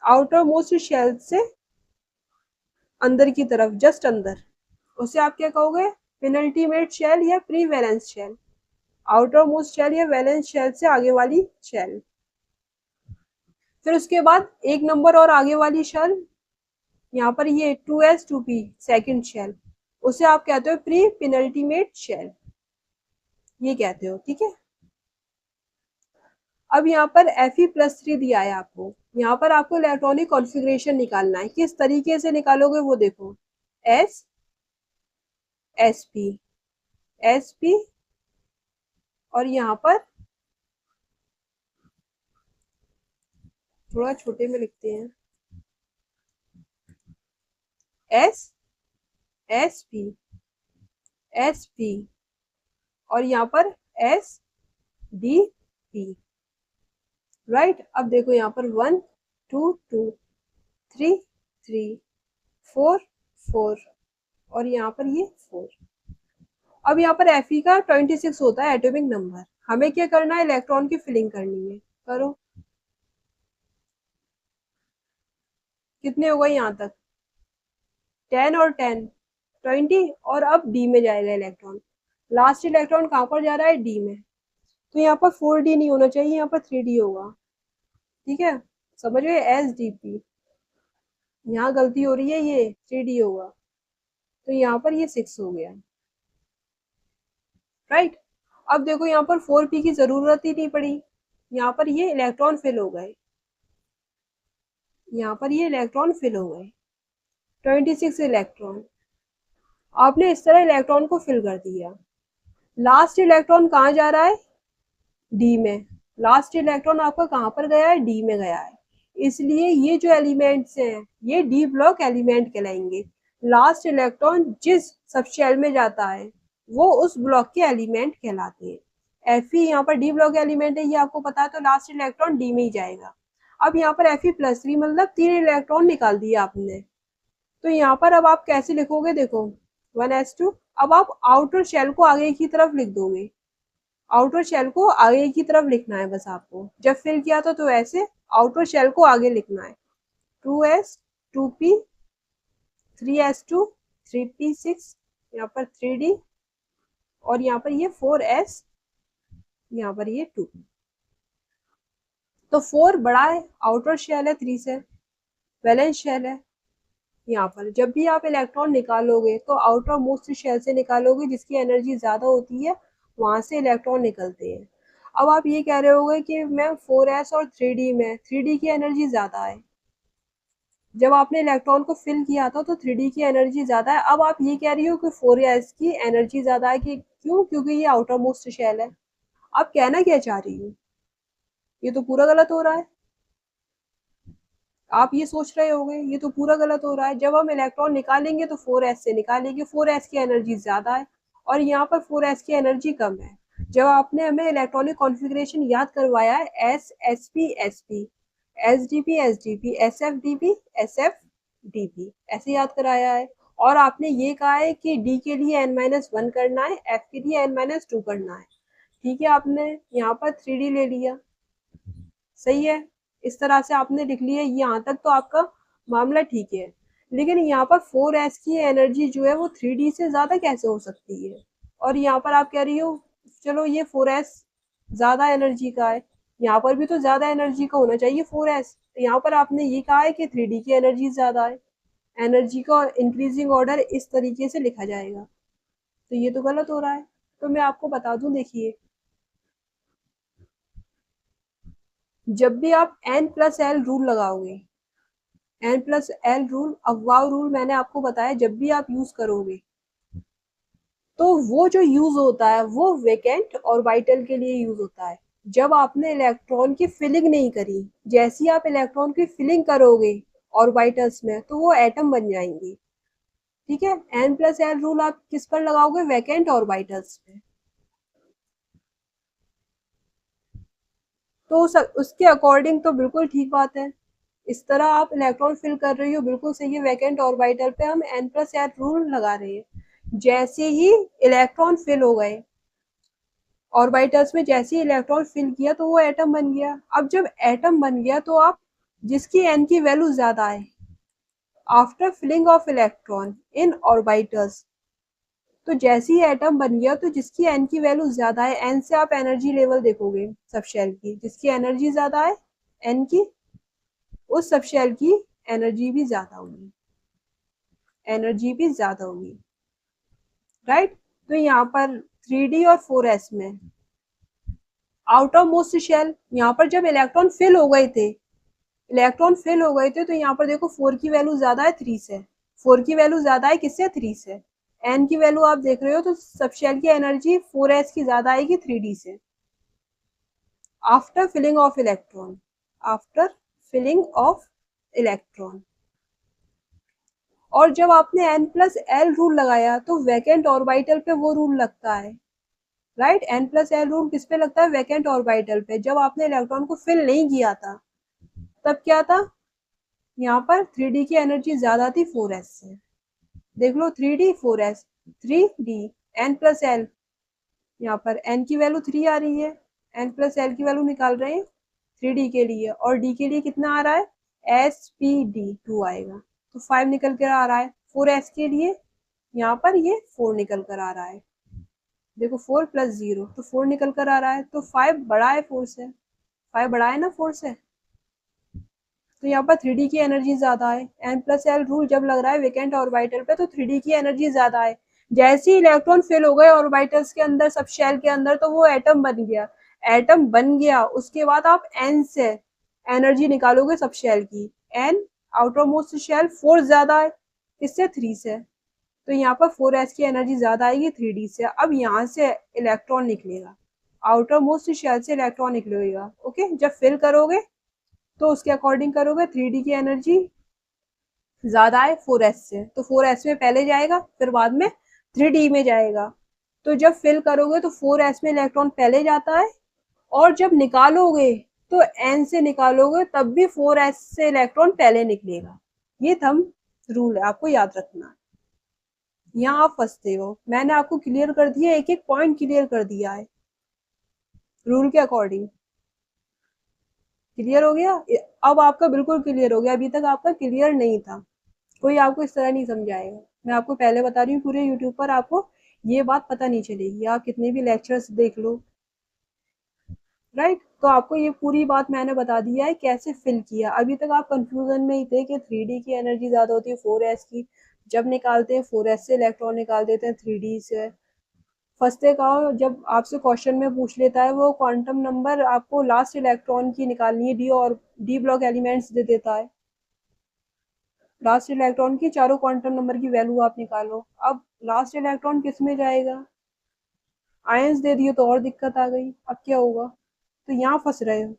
आउटर मोस्ट शेल से अंदर की तरफ, जस्ट अंदर, उसे आप क्या कहोगे, पेनल्टीमेट शेल या pre valence shell. Outermost shell या वैलेंस शेल से आगे वाली शेल। फिर उसके बाद एक नंबर और आगे वाली शेल, यहाँ पर ये 2s2p सेकंड शेल, उसे आप कहते हो प्री पेनल्टीमेट शेल, ये कहते हो, ठीक है। अब यहाँ पर Fe+3 दिया है आपको, यहाँ पर आपको इलेक्ट्रॉनिक कॉन्फ़िगरेशन निकालना है। किस तरीके से निकालोगे वो देखो, S Sp Sp और यहाँ पर थोड़ा छोटे में लिखते हैं, S Sp Sp और यहाँ पर SDP, राइट। अब देखो यहाँ पर 1 2 2 3 3 4 4 और यहाँ पर ये 4। अब यहाँ पर Fe का 26 होता है एटॉमिक नंबर। हमें क्या करना है, इलेक्ट्रॉन की फिलिंग करनी है, करो। कितने हो गए यहाँ तक, 10 और 10 20, और अब डी में जाएगा इलेक्ट्रॉन। लास्ट इलेक्ट्रॉन कहाँ पर जा रहा है, डी में, तो यहाँ पर 4d नहीं होना चाहिए, यहाँ पर 3d होगा, ठीक है। समझ गए, SDP, यहाँ गलती हो रही है, ये 3d होगा, तो यहाँ पर ये 6 हो गया, राइट। अब देखो यहाँ पर 4p की जरूरत ही नहीं पड़ी, यहाँ पर ये इलेक्ट्रॉन फिल हो गए, यहाँ पर ये इलेक्ट्रॉन फिल हो गए, 26 इलेक्ट्रॉन। आपने इस तरह इलेक्ट्रॉन को फिल कर दिया। लास्ट इलेक्ट्रॉन कहाँ जा रहा है, डी में। लास्ट इलेक्ट्रॉन आपका कहाँ पर गया है, डी में गया है, इसलिए ये जो एलिमेंट्स हैं ये डी ब्लॉक एलिमेंट कहलाएंगे। लास्ट इलेक्ट्रॉन जिस सब शेल में जाता है वो उस ब्लॉक के एलिमेंट कहलाते हैं। Fe यहाँ पर डी ब्लॉक एलिमेंट है, ये आपको पता है, तो लास्ट इलेक्ट्रॉन डी में ही जाएगा। अब यहाँ पर Fe+3 मतलब 3 इलेक्ट्रॉन निकाल दिया आपने, तो यहाँ पर अब आप कैसे लिखोगे, देखो 1s2। अब आप आउटर शेल को आगे की तरफ लिख दोगे, आउटर शेल को आगे की तरफ लिखना है बस आपको। जब फिल किया था तो ऐसे आउटर शेल को आगे लिखना है, 2s 2p 3s2 3p6, यहाँ पर 3d और यहाँ पर ये 4s, यहाँ पर ये 2। तो 4 बड़ा है, आउटर शेल है 3 से, वैलेंस शेल है। यहाँ पर जब भी आप इलेक्ट्रॉन निकालोगे तो आउटर मोस्ट शेल से निकालोगे, जिसकी एनर्जी ज्यादा होती है वहां से इलेक्ट्रॉन निकलते हैं। अब आप ये कह रहे होगे कि मैम 4s और 3d में 3d की एनर्जी ज्यादा है, जब आपने इलेक्ट्रॉन को फिल किया था तो 3d की एनर्जी ज्यादा है। अब आप ये कह रही हो कि 4s की एनर्जी ज्यादा है, कि क्यों, क्योंकि ये आउटर मोस्ट शेल है। आप कहना क्या चाह रही हो, ये तो पूरा गलत हो रहा है। आप ये सोच रहे होंगे ये तो पूरा गलत हो रहा है, जब हम इलेक्ट्रॉन निकालेंगे तो 4s से निकालेंगे, 4s की एनर्जी ज्यादा है और यहाँ पर 4s की एनर्जी कम है। जब आपने हमें इलेक्ट्रॉनिक कॉन्फ़िगरेशन याद करवाया है, S Sp Sp SDP SDP SFDP SFDP ऐसे याद कराया है, और आपने ये कहा है कि D के लिए n-1 करना है, F के लिए n-2 करना है, ठीक है। आपने यहाँ पर 3D ले लिया, सही है, इस तरह से आपने लिख लिया, यहाँ तक तो आपका मामला ठीक है। लेकिन यहाँ पर 4s की एनर्जी जो है वो 3d से ज्यादा कैसे हो सकती है, और यहाँ पर आप कह रही हो चलो ये 4s ज्यादा एनर्जी का है, यहाँ पर भी तो ज्यादा एनर्जी का होना चाहिए 4s, तो यहाँ पर आपने ये कहा है कि 3D की एनर्जी ज़्यादा है, एनर्जी का इंक्रीजिंग ऑर्डर इस तरीके से लिखा जाएगा, तो ये तो गलत हो रहा है। तो मैं आपको बता दूं, देखिए जब भी आप n+l रूल लगाओगे, n+l रूल, अफवाह रूल मैंने आपको बताया, जब भी आप यूज करोगे तो वो जो यूज होता है वो वेकेंट ऑर्बिटल के लिए यूज होता है। जब आपने इलेक्ट्रॉन की फिलिंग नहीं करी, जैसी आप इलेक्ट्रॉन की फिलिंग करोगे ऑर्बिटल्स में, तो वो एटम बन जाएंगे। ठीक है, n+l रूल आप किस पर लगाओगे? वैकेंट ऑर्बिटल्स पे। तो उसके अकॉर्डिंग तो बिल्कुल ठीक बात है, इस तरह आप इलेक्ट्रॉन फिल कर रही हो, बिल्कुल सही है। वैकेंट ऑर्बिटल पे हम n+l रूल लगा रहे हैं। जैसे ही इलेक्ट्रॉन फिल हो गए ऑर्बिटल्स में, जैसे ही इलेक्ट्रॉन फिल किया तो वो एटम बन गया। अब जब एटम बन गया तो आप जिसकी n की वैल्यू ज्यादा है, after filling of electron in orbitals, तो जैसे ही एटम बन गया तो जिसकी एन की वैल्यू ज्यादा है, एन से आप एनर्जी लेवल देखोगे सब शेल की, जिसकी एनर्जी ज्यादा है एन की, उस सब शेल की एनर्जी भी ज्यादा होगी, एनर्जी भी ज्यादा होगी, राइट। तो यहाँ पर 3D और 4s में आउटर मोस्ट शेल, यहाँ पर जब इलेक्ट्रॉन फिल हो गए थे, इलेक्ट्रॉन फिल हो गए थे, तो यहाँ पर देखो 4 की वैल्यू ज्यादा है 3 से, 4 की वैल्यू ज्यादा है किससे? 3 से। एन की वैल्यू आप देख रहे हो, तो सब शेल की एनर्जी 4s की ज्यादा आएगी 3D से। After filling of electron, after filling of electron, और जब आपने n+l रूल लगाया तो वैकेंट ऑर्बिटल पे वो रूल लगता है, राइट। n+l रूल किस पे लगता है? वैकेंट ऑर्बिटल पे। जब आपने इलेक्ट्रॉन को फिल नहीं किया था तब क्या था? यहाँ पर 3D की एनर्जी ज्यादा थी 4s से। देख लो 3D 4s, 3D n+l, यहाँ पर n की वैल्यू 3 आ रही है, n+l की वैल्यू निकाल रहे हैं 3D के लिए, और D के लिए कितना आ रहा है? SPD 2 आएगा, तो 5 निकल कर आ रहा है। 4s के लिए यहाँ पर ये 4 निकल कर आ रहा है, देखो 4 + 0 तो 4 निकल कर आ रहा है, तो 5 बड़ा है 4 से, 5 बड़ा है ना 4 से, तो यहाँ पर 3D की एनर्जी ज्यादा है। n+l रूल जब लग रहा है वेकेंट ऑर्बिटल पे तो 3D की एनर्जी ज्यादा है। जैसे ही इलेक्ट्रॉन फिल हो गए ऑर्बिटल्स के अंदर, सब शेल के अंदर, तो वो एटम बन गया। एटम बन गया उसके बाद आप n से एनर्जी निकालोगे सब शेल की। n आउटर मोस्ट शेल 4 ज्यादा है किससे? 3 से, तो यहाँ पर 4s की एनर्जी ज्यादा आएगी 3D से। अब यहाँ से इलेक्ट्रॉन निकलेगा, आउटर मोस्ट शेल से इलेक्ट्रॉन निकलेगा। ओके, जब फिल करोगे तो उसके अकॉर्डिंग करोगे, 3D की एनर्जी ज्यादा है 4s से, तो 4s में पहले जाएगा फिर बाद में 3D में जाएगा। तो जब फिल करोगे तो 4s में इलेक्ट्रॉन पहले जाता है, और जब निकालोगे तो n से निकालोगे तब भी 4s से इलेक्ट्रॉन पहले निकलेगा। ये थंब रूल है, आपको याद रखना है। यहाँ आप फंसते हो, मैंने आपको क्लियर कर दिया, एक एक पॉइंट क्लियर कर दिया है रूल के अकॉर्डिंग। क्लियर हो गया? अब आपका बिल्कुल क्लियर हो गया, अभी तक आपका क्लियर नहीं था, कोई आपको इस तरह नहीं समझाएगा। मैं आपको पहले बता रही हूँ, पूरे यूट्यूब पर आपको ये बात पता नहीं चलेगी, आप कितने भी लेक्चर्स देख लो, राइट। तो आपको ये पूरी बात मैंने बता दिया है कैसे फिल किया। अभी तक आप कंफ्यूजन में ही थे कि 3D की एनर्जी ज्यादा होती है 4s की, जब निकालते हैं 4s से इलेक्ट्रॉन निकाल देते हैं 3D से। फंसते कहो, जब आपसे क्वेश्चन में पूछ लेता है वो क्वांटम नंबर, आपको लास्ट इलेक्ट्रॉन की निकालनी है, डी और डी ब्लॉक एलिमेंट्स दे देता है, लास्ट इलेक्ट्रॉन की चारों क्वांटम नंबर की वैल्यू आप निकालो। अब लास्ट इलेक्ट्रॉन किस में जाएगा? आयंस दे दिए तो और दिक्कत आ गई, अब क्या होगा? तो यहाँ फंस रहे हो,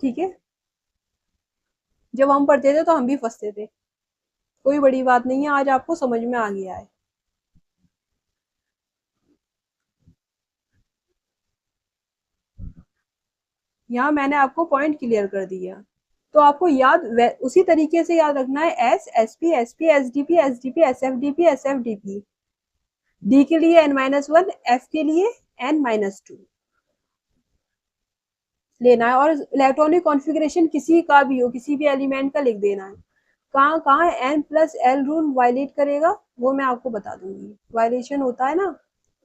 ठीक है। जब हम पढ़ते थे तो हम भी फंसते थे, कोई बड़ी बात नहीं है, आज आपको समझ में आ गया है। यहाँ मैंने आपको पॉइंट क्लियर कर दिया, तो आपको याद उसी तरीके से याद रखना है, S, SP, SP, SDP, SDP, SFDP, SFDP, D के लिए n-1, एफ के लिए n-2 लेना है, और इलेक्ट्रॉनिक कॉन्फ़िगरेशन किसी का भी हो, किसी भी एलिमेंट का लिख देना है। कहाँ कहाँ n+l रूल वायलेट करेगा वो मैं आपको बता दूंगी, वायलेशन होता है ना,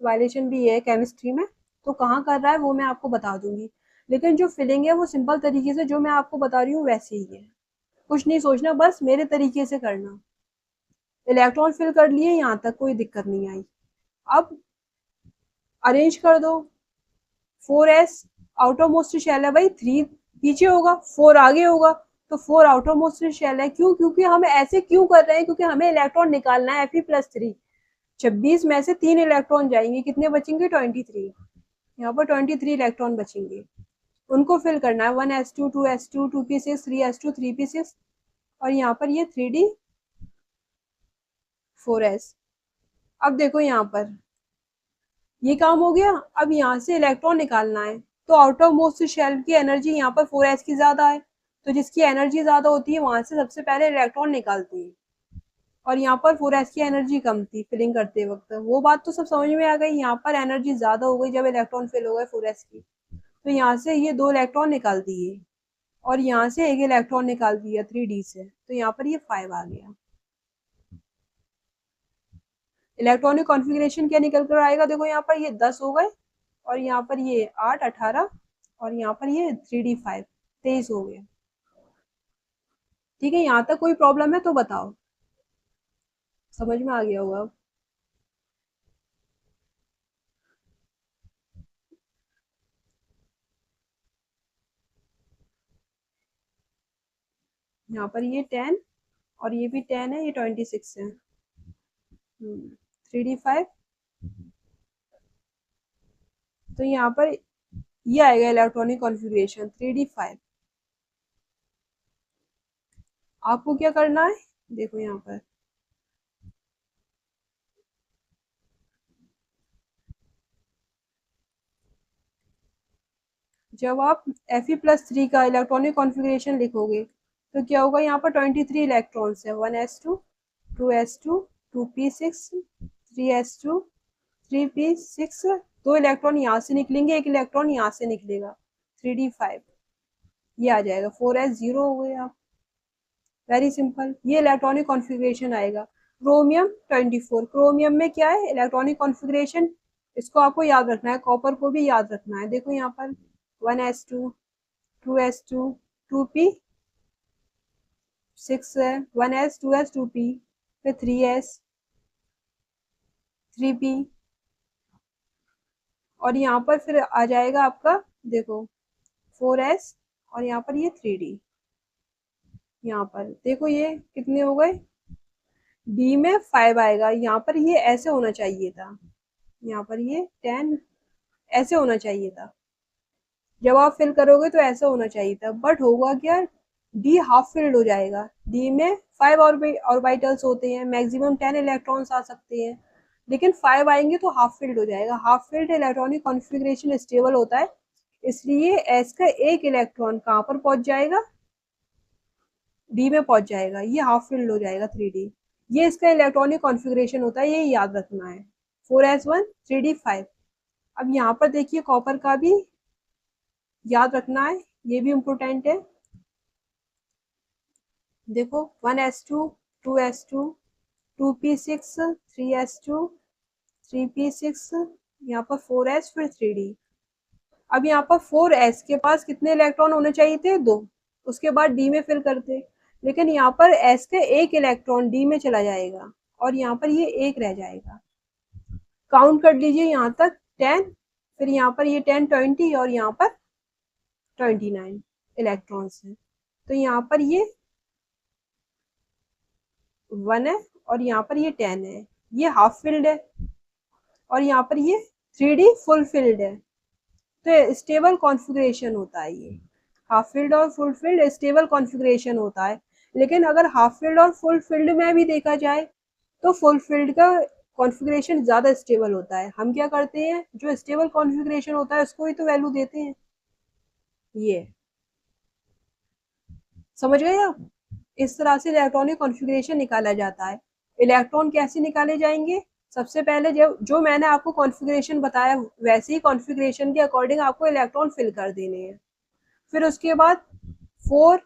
वायलेशन भी है केमिस्ट्री में, तो कहाँ कर रहा है वो मैं आपको बता दूंगी। लेकिन जो फिलिंग है वो सिंपल तरीके से जो मैं आपको बता रही हूँ वैसे ही है, कुछ नहीं सोचना, बस मेरे तरीके से करना। इलेक्ट्रॉन फिल कर लिए, यहाँ तक कोई दिक्कत नहीं आई। अब अरेंज कर दो। 4s आउटर मोस्ट शेल है भाई, 3 पीछे होगा 4 आगे होगा, तो 4 आउटर मोस्ट शेल है। क्यों? क्योंकि हम ऐसे क्यों कर रहे हैं, क्योंकि हमें इलेक्ट्रॉन निकालना है Fe+3। 26 में से 3 इलेक्ट्रॉन जाएंगे, कितने बचेंगे? 23। यहाँ पर 23 इलेक्ट्रॉन बचेंगे, उनको फिल करना है। 1s2 2s2 2p6 3s2 3p6, और यहाँ पर ये 3d 4s। अब देखो यहाँ पर ये काम हो गया। अब यहाँ से इलेक्ट्रॉन निकालना है, तो आउटर मोस्ट शेल की एनर्जी यहाँ पर 4s की ज्यादा है, तो जिसकी एनर्जी ज्यादा होती है वहां से सबसे पहले इलेक्ट्रॉन निकालती है। और यहाँ पर 4s की एनर्जी कम थी फिलिंग करते वक्त, वो बात तो सब समझ में आ गई। यहाँ पर एनर्जी ज्यादा हो गई जब इलेक्ट्रॉन फिल हो गए 4s की, तो यहाँ से ये 2 इलेक्ट्रॉन निकाल दिए, और यहाँ से एक इलेक्ट्रॉन निकाल दिया 3d से, तो यहाँ पर ये 5 आ गया। इलेक्ट्रॉनिक कॉन्फ़िगरेशन क्या निकल कर आएगा? देखो यहाँ पर ये 10 हो गए, और यहाँ पर ये 8 18, और यहाँ पर ये 3d5 23 हो गया। ठीक है, यहाँ तक कोई प्रॉब्लम है तो बताओ, समझ में आ गया होगा। यहाँ पर ये 10 और ये भी 10 है, ये 26 है। 3d5, तो यहाँ पर ये आएगा इलेक्ट्रॉनिक कॉन्फ़िगरेशन 3d5। आपको क्या करना है? देखो यहाँ पर जब आप Fe+3 का इलेक्ट्रॉनिक कॉन्फ़िगरेशन लिखोगे तो क्या होगा? यहाँ पर 23 इलेक्ट्रॉन्स है। 1s2 2s2 2p6 3s2 3p6, 2 electron यहाँ से निकलेंगे, एक इलेक्ट्रॉन यहाँ से निकलेगा, 3d5 ये आ जाएगा। 4s 0 हो गए आप। वेरी सिंपल, ये इलेक्ट्रॉनिक कॉन्फ़िगरेशन आएगा। क्रोमियम 24, क्रोमियम में क्या है इलेक्ट्रॉनिक कॉन्फ़िगरेशन, इसको आपको याद रखना है, कॉपर को भी याद रखना है। देखो यहाँ पर 1s2 2s2 2p6 है, 1s 2s 2p, फिर 3s 3p, और यहाँ पर फिर आ जाएगा आपका, देखो 4s, और यहाँ पर ये 3d। यहाँ पर देखो ये कितने हो गए? डी में 5 आएगा, यहाँ पर ये ऐसे होना चाहिए था, यहाँ पर ये 10 ऐसे होना चाहिए था। जब आप फिल करोगे तो ऐसा होना चाहिए था, बट होगा क्या? डी हाफ फिल्ड हो जाएगा। डी में 5 ऑर्बिटल्स होते हैं, मैक्सिमम 10 इलेक्ट्रॉन्स आ सकते हैं, लेकिन 5 आएंगे तो हाफ फिल्ड हो जाएगा। Half filled electronic configuration stable होता है, इसलिए एस का एक इलेक्ट्रॉन कहाँ पर पहुंच जाएगा? डी में पहुंच जाएगा, ये हाफ फिल्ड हो जाएगा 3d। ये इसका इलेक्ट्रॉनिक कॉन्फ़िगरेशन होता है, ये याद रखना है। 4s1 3d5। अब यहाँ पर देखिए कॉपर का भी याद रखना है, ये भी इम्पोर्टेंट है। देखो 1s2 2s2 2p6 3s2 3p6, यहाँ पर 4s फिर 3d। अब यहाँ पर 4s के पास कितने इलेक्ट्रॉन होने चाहिए थे? 2, उसके बाद डी में फिल करते, लेकिन यहाँ पर s का एक इलेक्ट्रॉन डी में चला जाएगा, और यहाँ पर ये एक रह जाएगा। काउंट कर लीजिए यहाँ तक 10, फिर यहाँ पर ये 10 20, और यहाँ पर 29 इलेक्ट्रॉन्स हैं, तो यहाँ पर ये 1 है, और यहाँ पर ये 10 है, ये हाफ फिल्ड है, और यहाँ पर ये 3d फुल फिल्ड है। तो स्टेबल कॉन्फ़िगरेशन होता है ये, हाफ फील्ड और फुल फील्ड स्टेबल कॉन्फ़िगरेशन होता है। लेकिन अगर हाफ फील्ड और फुल फील्ड में भी देखा जाए तो फुल फील्ड का कॉन्फ़िगरेशन ज़्यादा स्टेबल होता है। हम क्या करते हैं, जो स्टेबल कॉन्फ़िगरेशन होता है उसको ही तो वैल्यू देते हैं। ये समझ गए आप? इस तरह से इलेक्ट्रॉनिक कॉन्फ़िगरेशन निकाला जाता है। इलेक्ट्रॉन कैसे निकाले जाएंगे? सबसे पहले जब जो मैंने आपको कॉन्फ़िगरेशन बताया वैसे ही कॉन्फ़िगरेशन के अकॉर्डिंग आपको इलेक्ट्रॉन फिल कर देने हैं। फिर उसके बाद 4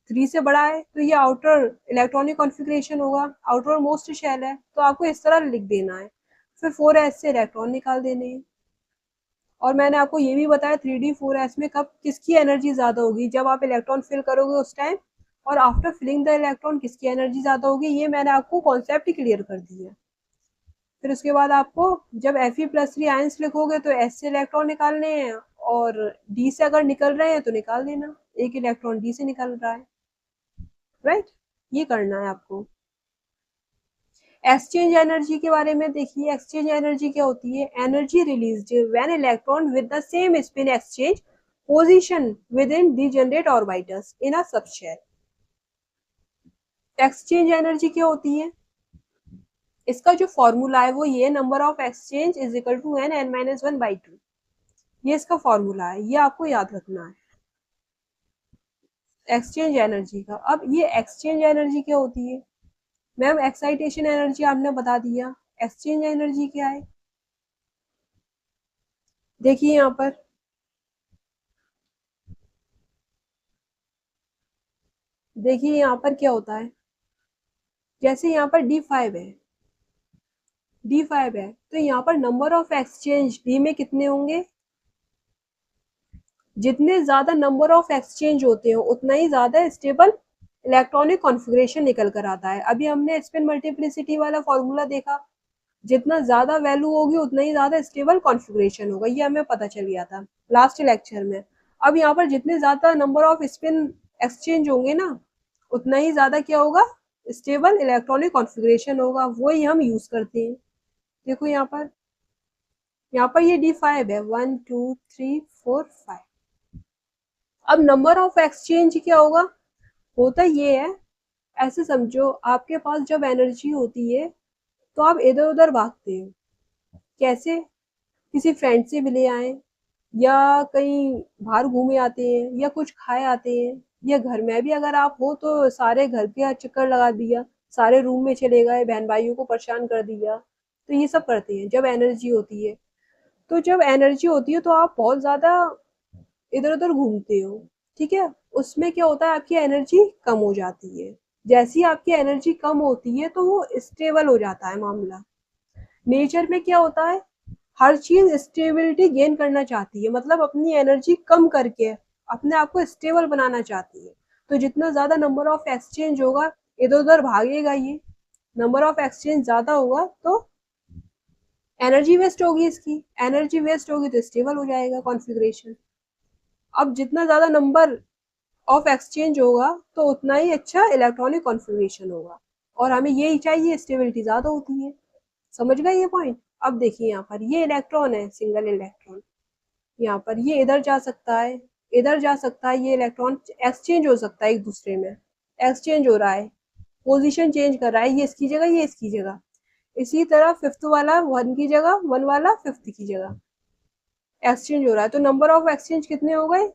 3 से बड़ा है तो ये आउटर इलेक्ट्रॉनिक कॉन्फ़िगरेशन होगा, आउटर मोस्ट शेल है, तो आपको इस तरह लिख देना है। फिर 4s से इलेक्ट्रॉन निकाल देने हैं, और मैंने आपको ये भी बताया 3D4S में कब किसकी एनर्जी ज़्यादा होगी, जब आप इलेक्ट्रॉन फिल करोगे उस टाइम, और आफ्टर फिलिंग द इलेक्ट्रॉन किसकी एनर्जी ज़्यादा होगी, ये मैंने आपको कॉन्सेप्ट ही क्लियर कर दिया। फिर उसके बाद आपको जब Fe+3 आयंस लिखोगे तो S से इलेक्ट्रॉन निकालने हैं, और D से अगर निकल रहे हैं तो निकाल देना, एक इलेक्ट्रॉन D से निकल रहा है, राइट। ये करना है आपको। एक्सचेंज एनर्जी के बारे में देखिए, एक्सचेंज एनर्जी क्या होती है, energy released when electron with the same spin exchange position within degenerate orbitals in a subshell. Exchange energy क्या होती है, इसका जो फॉर्मूला है वो ये, number of exchange is equal to n(n-1/2), ये इसका फॉर्मूला है, ये आपको याद रखना है एक्सचेंज एनर्जी का। अब ये एक्सचेंज एनर्जी क्या होती है, मैम एक्साइटेशन एनर्जी आपने बता दिया, एक्सचेंज एनर्जी क्या है, देखिए यहाँ पर, देखिए यहाँ पर क्या होता है, जैसे यहाँ पर D5 है, D5 है, तो यहाँ पर नंबर ऑफ एक्सचेंज D में कितने होंगे, जितने ज्यादा नंबर ऑफ एक्सचेंज होते हो उतना ही ज्यादा स्टेबल इलेक्ट्रॉनिक कॉन्फ़िगरेशन निकल कर आता है। अभी हमने स्पिन मल्टीप्लिसिटी वाला फॉर्मूला देखा, जितना ज्यादा वैल्यू होगी उतना ही ज्यादा स्टेबल कॉन्फ़िगरेशन होगा, ये हमें पता चल गया था लास्ट लेक्चर में। अब यहाँ पर जितने ज्यादा नंबर ऑफ स्पिन एक्सचेंज होंगे ना, उतना ही ज्यादा क्या होगा, स्टेबल इलेक्ट्रॉनिक कॉन्फ़िगरेशन होगा, वही हम यूज करते हैं। देखो यहाँ पर ये D5 है, 1 2 3 4 5। अब नंबर ऑफ एक्सचेंज क्या होगा, होता ये है, ऐसे समझो आपके पास जब एनर्जी होती है तो आप इधर उधर भागते हो, कैसे, किसी फ्रेंड से मिले आए, या कहीं बाहर घूमे आते हैं, या कुछ खाए आते हैं, या घर में भी अगर आप हो तो सारे घर के चक्कर लगा दिया, सारे रूम में चले गए, बहन भाइयों को परेशान कर दिया, तो ये सब करते हैं जब एनर्जी होती है। तो जब एनर्जी होती है तो आप बहुत ज्यादा इधर उधर घूमते हो, ठीक है, उसमें क्या होता है, आपकी एनर्जी कम हो जाती है। जैसी आपकी एनर्जी कम होती है तो वो स्टेबल हो जाता है मामला। नेचर में क्या होता है, हर चीज स्टेबिलिटी गेन करना चाहती है, मतलब अपनी एनर्जी कम करके अपने आप को स्टेबल बनाना चाहती है। तो जितना ज्यादा नंबर ऑफ एक्सचेंज होगा, इधर उधर भागेगा ये, नंबर ऑफ एक्सचेंज ज्यादा होगा तो एनर्जी वेस्ट होगी, इसकी एनर्जी वेस्ट होगी तो स्टेबल हो जाएगा कॉन्फ़िगरेशन। अब जितना ज्यादा नंबर ऑफ एक्सचेंज होगा तो उतना ही अच्छा इलेक्ट्रॉनिक कॉन्फ़िगरेशन होगा, और हमें यही चाहिए, स्टेबिलिटी ज्यादा होती है। समझ गए ये पॉइंट। अब देखिए यहाँ पर ये इलेक्ट्रॉन है, सिंगल इलेक्ट्रॉन, यहाँ पर ये इधर जा सकता है, इधर जा सकता है, ये इलेक्ट्रॉन एक्सचेंज हो सकता है एक दूसरे में, एक्सचेंज हो रहा है, पोजीशन चेंज कर रहा है, ये इसकी जगह ये इसकी जगह, इसी तरह फिफ्थ वाला वन की जगह, वन वाला फिफ्थ की जगह एक्सचेंज हो रहा है। तो नंबर ऑफ एक्सचेंज कितने हो गए,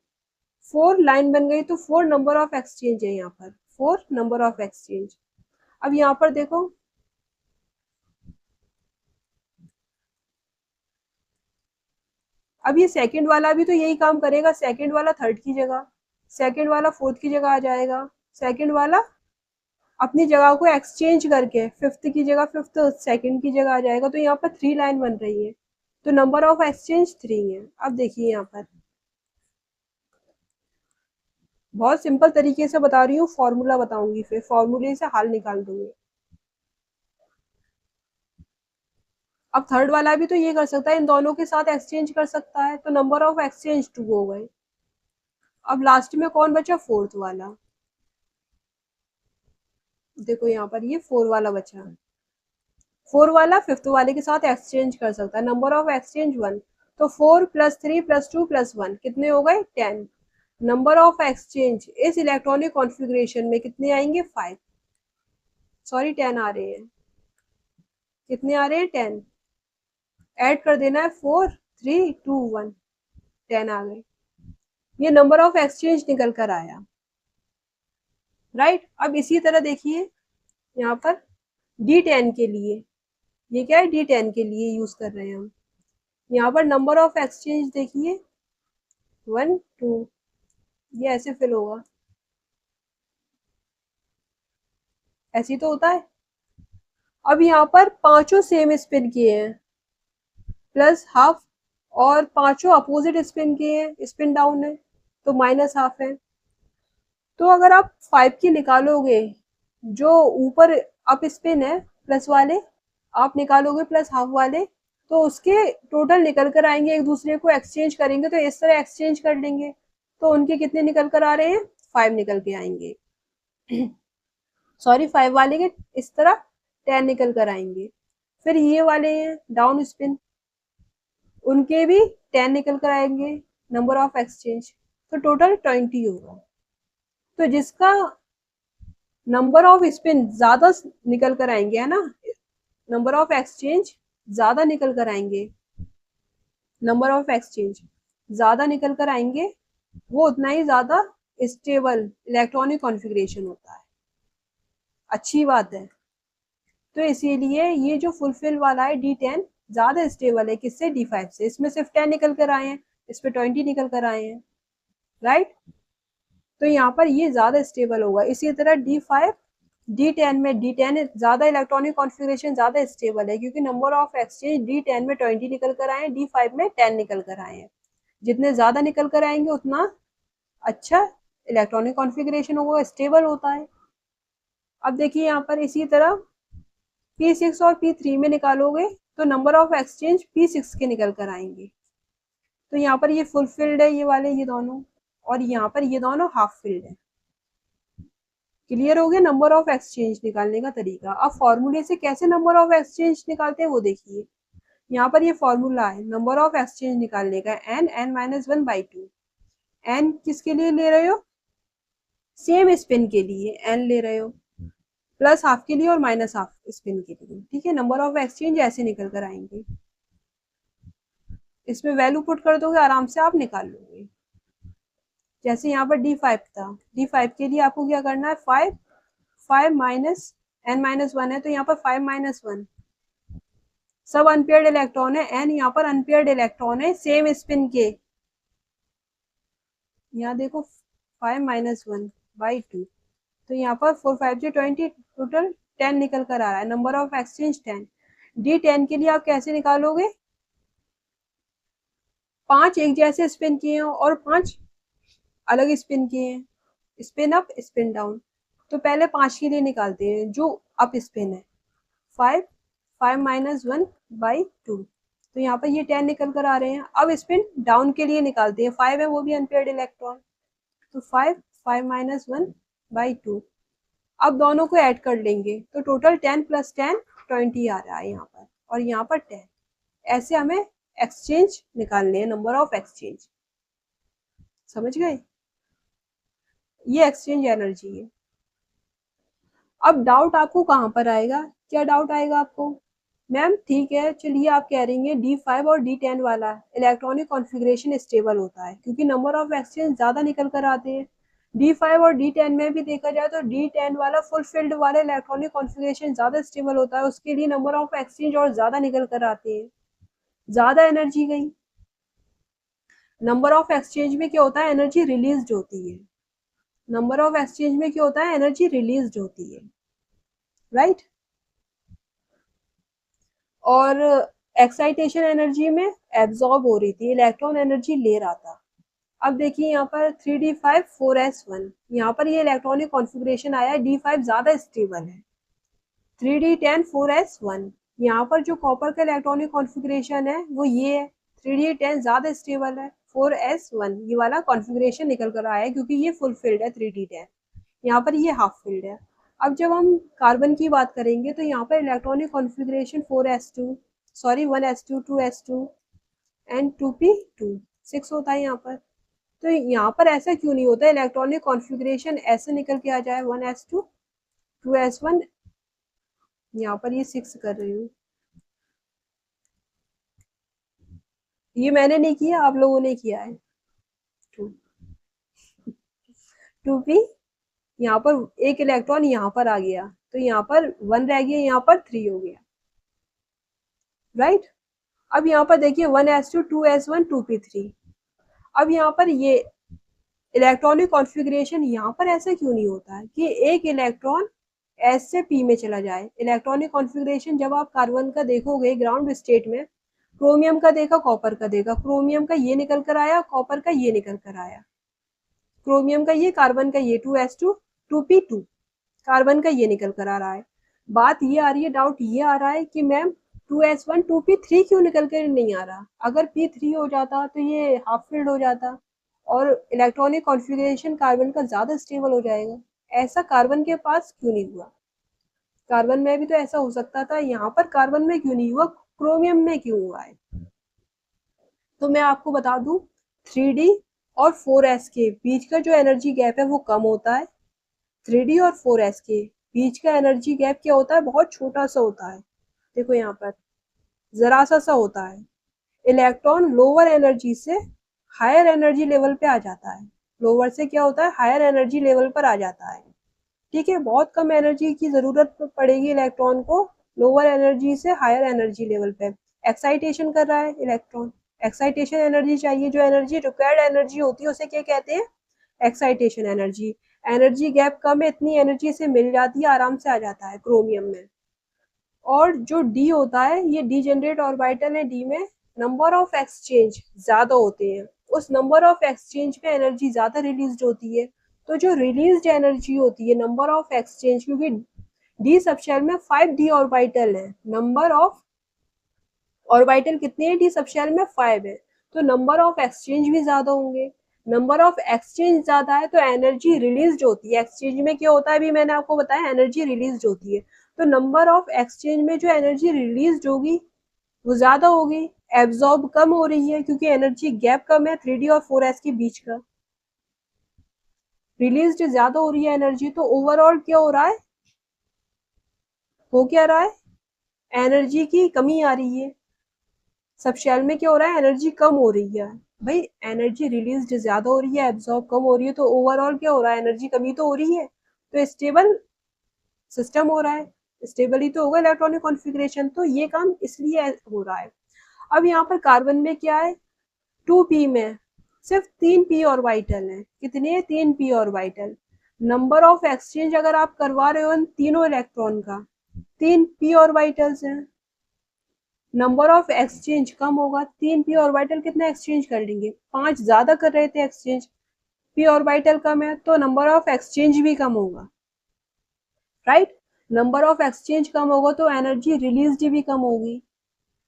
4, लाइन बन गई, तो 4 नंबर ऑफ एक्सचेंज है यहाँ पर, 4 नंबर ऑफ एक्सचेंज। अब यहाँ पर देखो, अब ये सेकंड वाला भी तो यही काम करेगा, सेकंड वाला थर्ड की जगह, सेकंड वाला फोर्थ की जगह आ जाएगा, सेकंड वाला अपनी जगह को एक्सचेंज करके फिफ्थ की जगह फिफ्थ, सेकंड की जगह आ जाएगा, तो यहाँ पर 3 लाइन बन रही है, तो नंबर ऑफ एक्सचेंज 3 है। अब देखिए यहाँ पर बहुत सिंपल तरीके से बता रही हूँ, फॉर्मूला बताऊंगी, फिर फॉर्मूले से हल निकाल दूंगी। अब थर्ड वाला भी तो ये कर सकता है, इन दोनों के साथ एक्सचेंज कर सकता है, तो नंबर ऑफ एक्सचेंज 2 हो गए। अब लास्ट में कौन बचा, फोर्थ वाला, देखो यहाँ पर ये 4 वाला बचा, 4 वाला फिफ्थ वाले के साथ एक्सचेंज कर सकता है, नंबर ऑफ एक्सचेंज 1, तो 4 + 3 + 2 + 1 कितने हो गए, 10। नंबर ऑफ एक्सचेंज इस इलेक्ट्रॉनिक कॉन्फ़िगरेशन में कितने आएंगे, 5, सॉरी 10 आ रहे हैं, कितने आ रहे हैं, 10, ऐड कर देना है, 4 3 2 1, 10 आ गए, ये नंबर ऑफ एक्सचेंज निकल कर आया, राइट। अब इसी तरह देखिए यहाँ पर D10 के लिए, ये क्या है, D10 के लिए यूज कर रहे हैं हम, यहाँ पर नंबर ऑफ एक्सचेंज देखिए 1 2, ये ऐसे फिल होगा, ऐसे ही तो होता है। अब यहाँ पर पांचों सेम स्पिन किए हैं, प्लस हाफ और पांचों अपोजिट स्पिन के हैं, स्पिन डाउन है तो -12 है। तो अगर आप 5 की निकालोगे, जो ऊपर अप स्पिन है प्लस वाले आप निकालोगे प्लस हाफ वाले, तो उसके टोटल निकल कर आएंगे, एक दूसरे को एक्सचेंज करेंगे तो इस तरह एक्सचेंज कर लेंगे, तो उनके कितने निकल कर आ रहे हैं, 5 निकल के आएंगे। सॉरी 5 वाले के इस तरह 10 निकल कर आएंगे। फिर ये वाले हैं डाउन स्पिन, उनके भी 10 निकल कर आएंगे, नंबर ऑफ एक्सचेंज, तो टोटल 20 होगा। तो जिसका नंबर ऑफ स्पिन ज्यादा निकल कर आएंगे, है ना, नंबर ऑफ एक्सचेंज ज्यादा निकल कर आएंगे, नंबर ऑफ एक्सचेंज ज्यादा निकल कर आएंगे, वो उतना ही ज्यादा स्टेबल इलेक्ट्रॉनिक कॉन्फ़िगरेशन होता है। अच्छी बात है। तो इसीलिए ये जो फुलफिल वाला है D10 ज्यादा स्टेबल है, किससे, D5 से। इसमें सिर्फ 10 निकल कर आए हैं, इस पे 20 निकल कर आए हैं, राइट। तो यहाँ पर ये ज्यादा स्टेबल होगा। इसी तरह D5 D10 में, D10 ज्यादा इलेक्ट्रॉनिक कॉन्फ़िगरेशन ज्यादा स्टेबल है, क्योंकि नंबर ऑफ एक्सचेंज D10 में 20 निकल कर आए हैं, D5 में 10 निकल कर आए हैं। जितने ज्यादा निकल कर आएंगे उतना अच्छा इलेक्ट्रॉनिक कॉन्फ़िगरेशन होगा, स्टेबल होता है। अब देखिए यहाँ पर इसी तरह P6 और P3 में निकालोगे तो नंबर ऑफ एक्सचेंज P6 के निकल कर आएंगे। तो यहाँ पर ये फुल फिल्ड है, ये वाले, ये दोनों, और यहाँ पर ये दोनों हाफ फिल्ड है। क्लियर हो गया नंबर ऑफ एक्सचेंज निकालने का तरीका। अब फॉर्मूले से कैसे नंबर ऑफ एक्सचेंज निकालते हैं वो देखिए। यहाँ पर ये फॉर्मूला है नंबर ऑफ एक्सचेंज निकालने का, n(n-1/2). n किसके लिए ले रहे हो, सेम स्पिन के लिए n ले रहे हो, प्लस हाफ के लिए और माइनस हाफ स्पिन के लिए, ठीक है। नंबर ऑफ एक्सचेंज ऐसे निकल कर आएंगे, इसमें वैल्यू पुट कर दोगे, आराम से आप निकाल लोगे। जैसे यहाँ पर D5 था, D5 के लिए आपको क्या करना है, 5 माइनस n-1 है, तो यहाँ पर 5 - 1, सब अनपेयर्ड इलेक्ट्रॉन है, n यहाँ पर अनपेयर्ड इलेक्ट्रॉन है सेम स्पिन के। यहाँ देखो 5 - 1/2, तो यहाँ पर 4 5 से 20, टोटल 10 निकल कर आ रहा है, नंबर ऑफ एक्सचेंज 10। D10 के लिए आप कैसे निकालोगे, 5 एक जैसे स्पिन किए हैं और 5 अलग स्पिन किए हैं, स्पिन अप स्पिन डाउन। तो पहले 5 के लिए निकालते हैं जो अप स्पिन है, 5 - 1/2, तो यहाँ पर ये 10 निकल कर आ रहे हैं। अब स्पिन डाउन के लिए निकालते हैं, 5 है वो भी अनपेयर्ड इलेक्ट्रॉन, तो 5 - 1/2। अब दोनों को ऐड कर लेंगे तो टोटल 10 + 10 20 आ रहा है यहाँ पर, और यहाँ पर 10। ऐसे हमें एक्सचेंज निकालने हैं, नंबर ऑफ एक्सचेंज, समझ गए। ये एक्सचेंज एनर्जी है। अब डाउट आपको कहाँ पर आएगा, क्या डाउट आएगा आपको, मैम ठीक है चलिए आप कह रही हैं D5 और D10 वाला इलेक्ट्रॉनिक कॉन्फ़िगरेशन स्टेबल होता है क्योंकि नंबर ऑफ एक्सचेंज ज़्यादा निकल कर आते हैं। D5 और D10 में भी देखा जाए तो D10 वाला फुल फील्ड वाला इलेक्ट्रॉनिक कॉन्फ़िगरेशन ज़्यादा स्टेबल होता है, उसके लिए नंबर ऑफ एक्सचेंज और ज़्यादा निकल कर आते हैं, ज़्यादा एनर्जी गई। नंबर ऑफ एक्सचेंज में क्या होता है, एनर्जी रिलीज होती है, नंबर ऑफ एक्सचेंज में क्या होता है, एनर्जी रिलीज होती है, राइट। और एक्साइटेशन एनर्जी में एब्जॉर्ब हो रही थी, इलेक्ट्रॉन एनर्जी ले रहा था। अब देखिए यहाँ पर 3d5 4s1, यहाँ पर ये इलेक्ट्रॉनिक कॉन्फ़िगरेशन आया है, D5 ज्यादा स्टेबल है, 3d10 4s1। यहाँ पर जो कॉपर का इलेक्ट्रॉनिक कॉन्फ़िगरेशन है वो ये है, 3d10 ज्यादा स्टेबल है, 4s1 ये वाला कॉन्फ़िगरेशन निकल कर आया है क्योंकि ये फुल फिल्ड है 3d10, यहाँ पर ये हाफ फिल्ड है। अब जब हम कार्बन की बात करेंगे तो यहाँ पर electronic configuration 4s2, sorry 1s2 2s2 and 2p2 6 होता है यहाँ पर। तो यहाँ पर ऐसा क्यों नहीं होता, इलेक्ट्रॉनिक कॉन्फ़िगरेशन ऐसे निकल के आ जाए 1s2 2s1, यहाँ पर ये 6 कर रही हूँ, ये मैंने नहीं किया आप लोगों ने किया है। 2p, यहाँ पर एक इलेक्ट्रॉन यहाँ पर आ गया तो यहाँ पर 1 रह गया, यहाँ पर 3 हो गया, राइट। अब यहाँ पर देखिए 1s2 2s1 2p3। अब यहाँ पर ये इलेक्ट्रॉनिक कॉन्फ़िगरेशन यहाँ पर ऐसा क्यों नहीं होता है कि एक इलेक्ट्रॉन एस से पी में चला जाए। इलेक्ट्रॉनिक कॉन्फ़िगरेशन जब आप कार्बन का देखोगे ग्राउंड स्टेट में क्रोमियम का देखा, कॉपर का देखा, क्रोमियम का ये निकल कर आया, कॉपर का ये निकल कर आया, क्रोमियम का ये, कार्बन का ये, 2s2 2p2, कार्बन का ये निकल कर आ रहा है। बात ये आ रही है, डाउट ये आ रहा है कि मैम 2s1 2p3 क्यों निकल कर नहीं आ रहा? अगर p3 हो जाता तो ये हाफ फिल्ड हो जाता और इलेक्ट्रॉनिक कॉन्फ़िगरेशन कार्बन का ज्यादा स्टेबल हो जाएगा। ऐसा कार्बन के पास क्यों नहीं हुआ? कार्बन में भी तो ऐसा हो सकता था, यहाँ पर कार्बन में क्यों नहीं हुआ, क्रोमियम में क्यों हुआ है? तो मैं आपको बता दूं, 3d और 4s के बीच का जो एनर्जी गैप है वो कम होता है। 3d और 4s के बीच का एनर्जी गैप क्या होता है, बहुत छोटा सा होता है। देखो यहाँ पर जरा सा होता है। इलेक्ट्रॉन लोअर एनर्जी से हायर एनर्जी लेवल पे आ जाता है, लोअर से क्या होता है, हायर एनर्जी लेवल पर आ जाता है। ठीक है, बहुत कम एनर्जी की जरूरत पड़ेगी इलेक्ट्रॉन को लोअर एनर्जी से हायर एनर्जी लेवल पे। एक्साइटेशन कर रहा है इलेक्ट्रॉन, एक्साइटेशन एनर्जी चाहिए, जो एनर्जी रिक्वायर्ड एनर्जी होती है उसे क्या कहते हैं, एक्साइटेशन एनर्जी। एनर्जी गैप कम है, इतनी एनर्जी से मिल जाती है, आराम से आ जाता है क्रोमियम में। और जो डी होता है, ये डीजेनरेट ऑर्बिटल है, डी में नंबर ऑफ एक्सचेंज ज्यादा होते हैं, उस नंबर ऑफ एक्सचेंज में एनर्जी ज्यादा रिलीज होती है। तो जो रिलीज एनर्जी होती है नंबर ऑफ एक्सचेंज, क्योंकि डी सबशेल में 5d ऑर्बिटल है, नंबर ऑफ ऑर्बिटल कितने हैं डी सबशेल में, 5 है, तो नंबर ऑफ एक्सचेंज भी ज्यादा होंगे। नंबर ऑफ एक्सचेंज ज्यादा है तो एनर्जी रिलीज होती है, एक्सचेंज में क्या होता है अभी मैंने आपको बताया, एनर्जी रिलीज होती है। तो नंबर ऑफ एक्सचेंज में जो एनर्जी रिलीज होगी वो ज्यादा होगी, एब्जॉर्ब कम हो रही है क्योंकि एनर्जी गैप कम है 3d और 4s के बीच का, रिलीज ज्यादा हो रही है एनर्जी। तो ओवरऑल क्या हो रहा है, हो क्या रहा है, एनर्जी की कमी आ रही है। सब शेल में क्या हो रहा है, एनर्जी कम हो रही है। भाई एनर्जी रिलीज ज्यादा हो रही है, एब्जॉर्ब कम हो रही है, तो ओवरऑल क्या हो रहा है, एनर्जी कमी तो हो रही है। तो स्टेबल सिस्टम हो रहा है, स्टेबल ही तो होगा इलेक्ट्रॉनिक कॉन्फ़िगरेशन, तो ये काम इसलिए हो रहा है। अब यहाँ पर कार्बन में क्या है, 2p में सिर्फ 3p ऑर्बिटल है, कितने, 3p orbital. Number of exchange अगर आप करवा रहे हो इन तीनों इलेक्ट्रॉन का, 3p ऑर्बिटल्स हैं, नंबर ऑफ एक्सचेंज कम होगा, 3p ऑर्बिटल कितना एक्सचेंज कर लेंगे, 5 ज्यादा कर रहे थे एक्सचेंज, p ऑर्बिटल कम है तो नंबर ऑफ एक्सचेंज भी कम होगा, राइट। नंबर ऑफ एक्सचेंज कम होगा तो एनर्जी रिलीज भी कम होगी।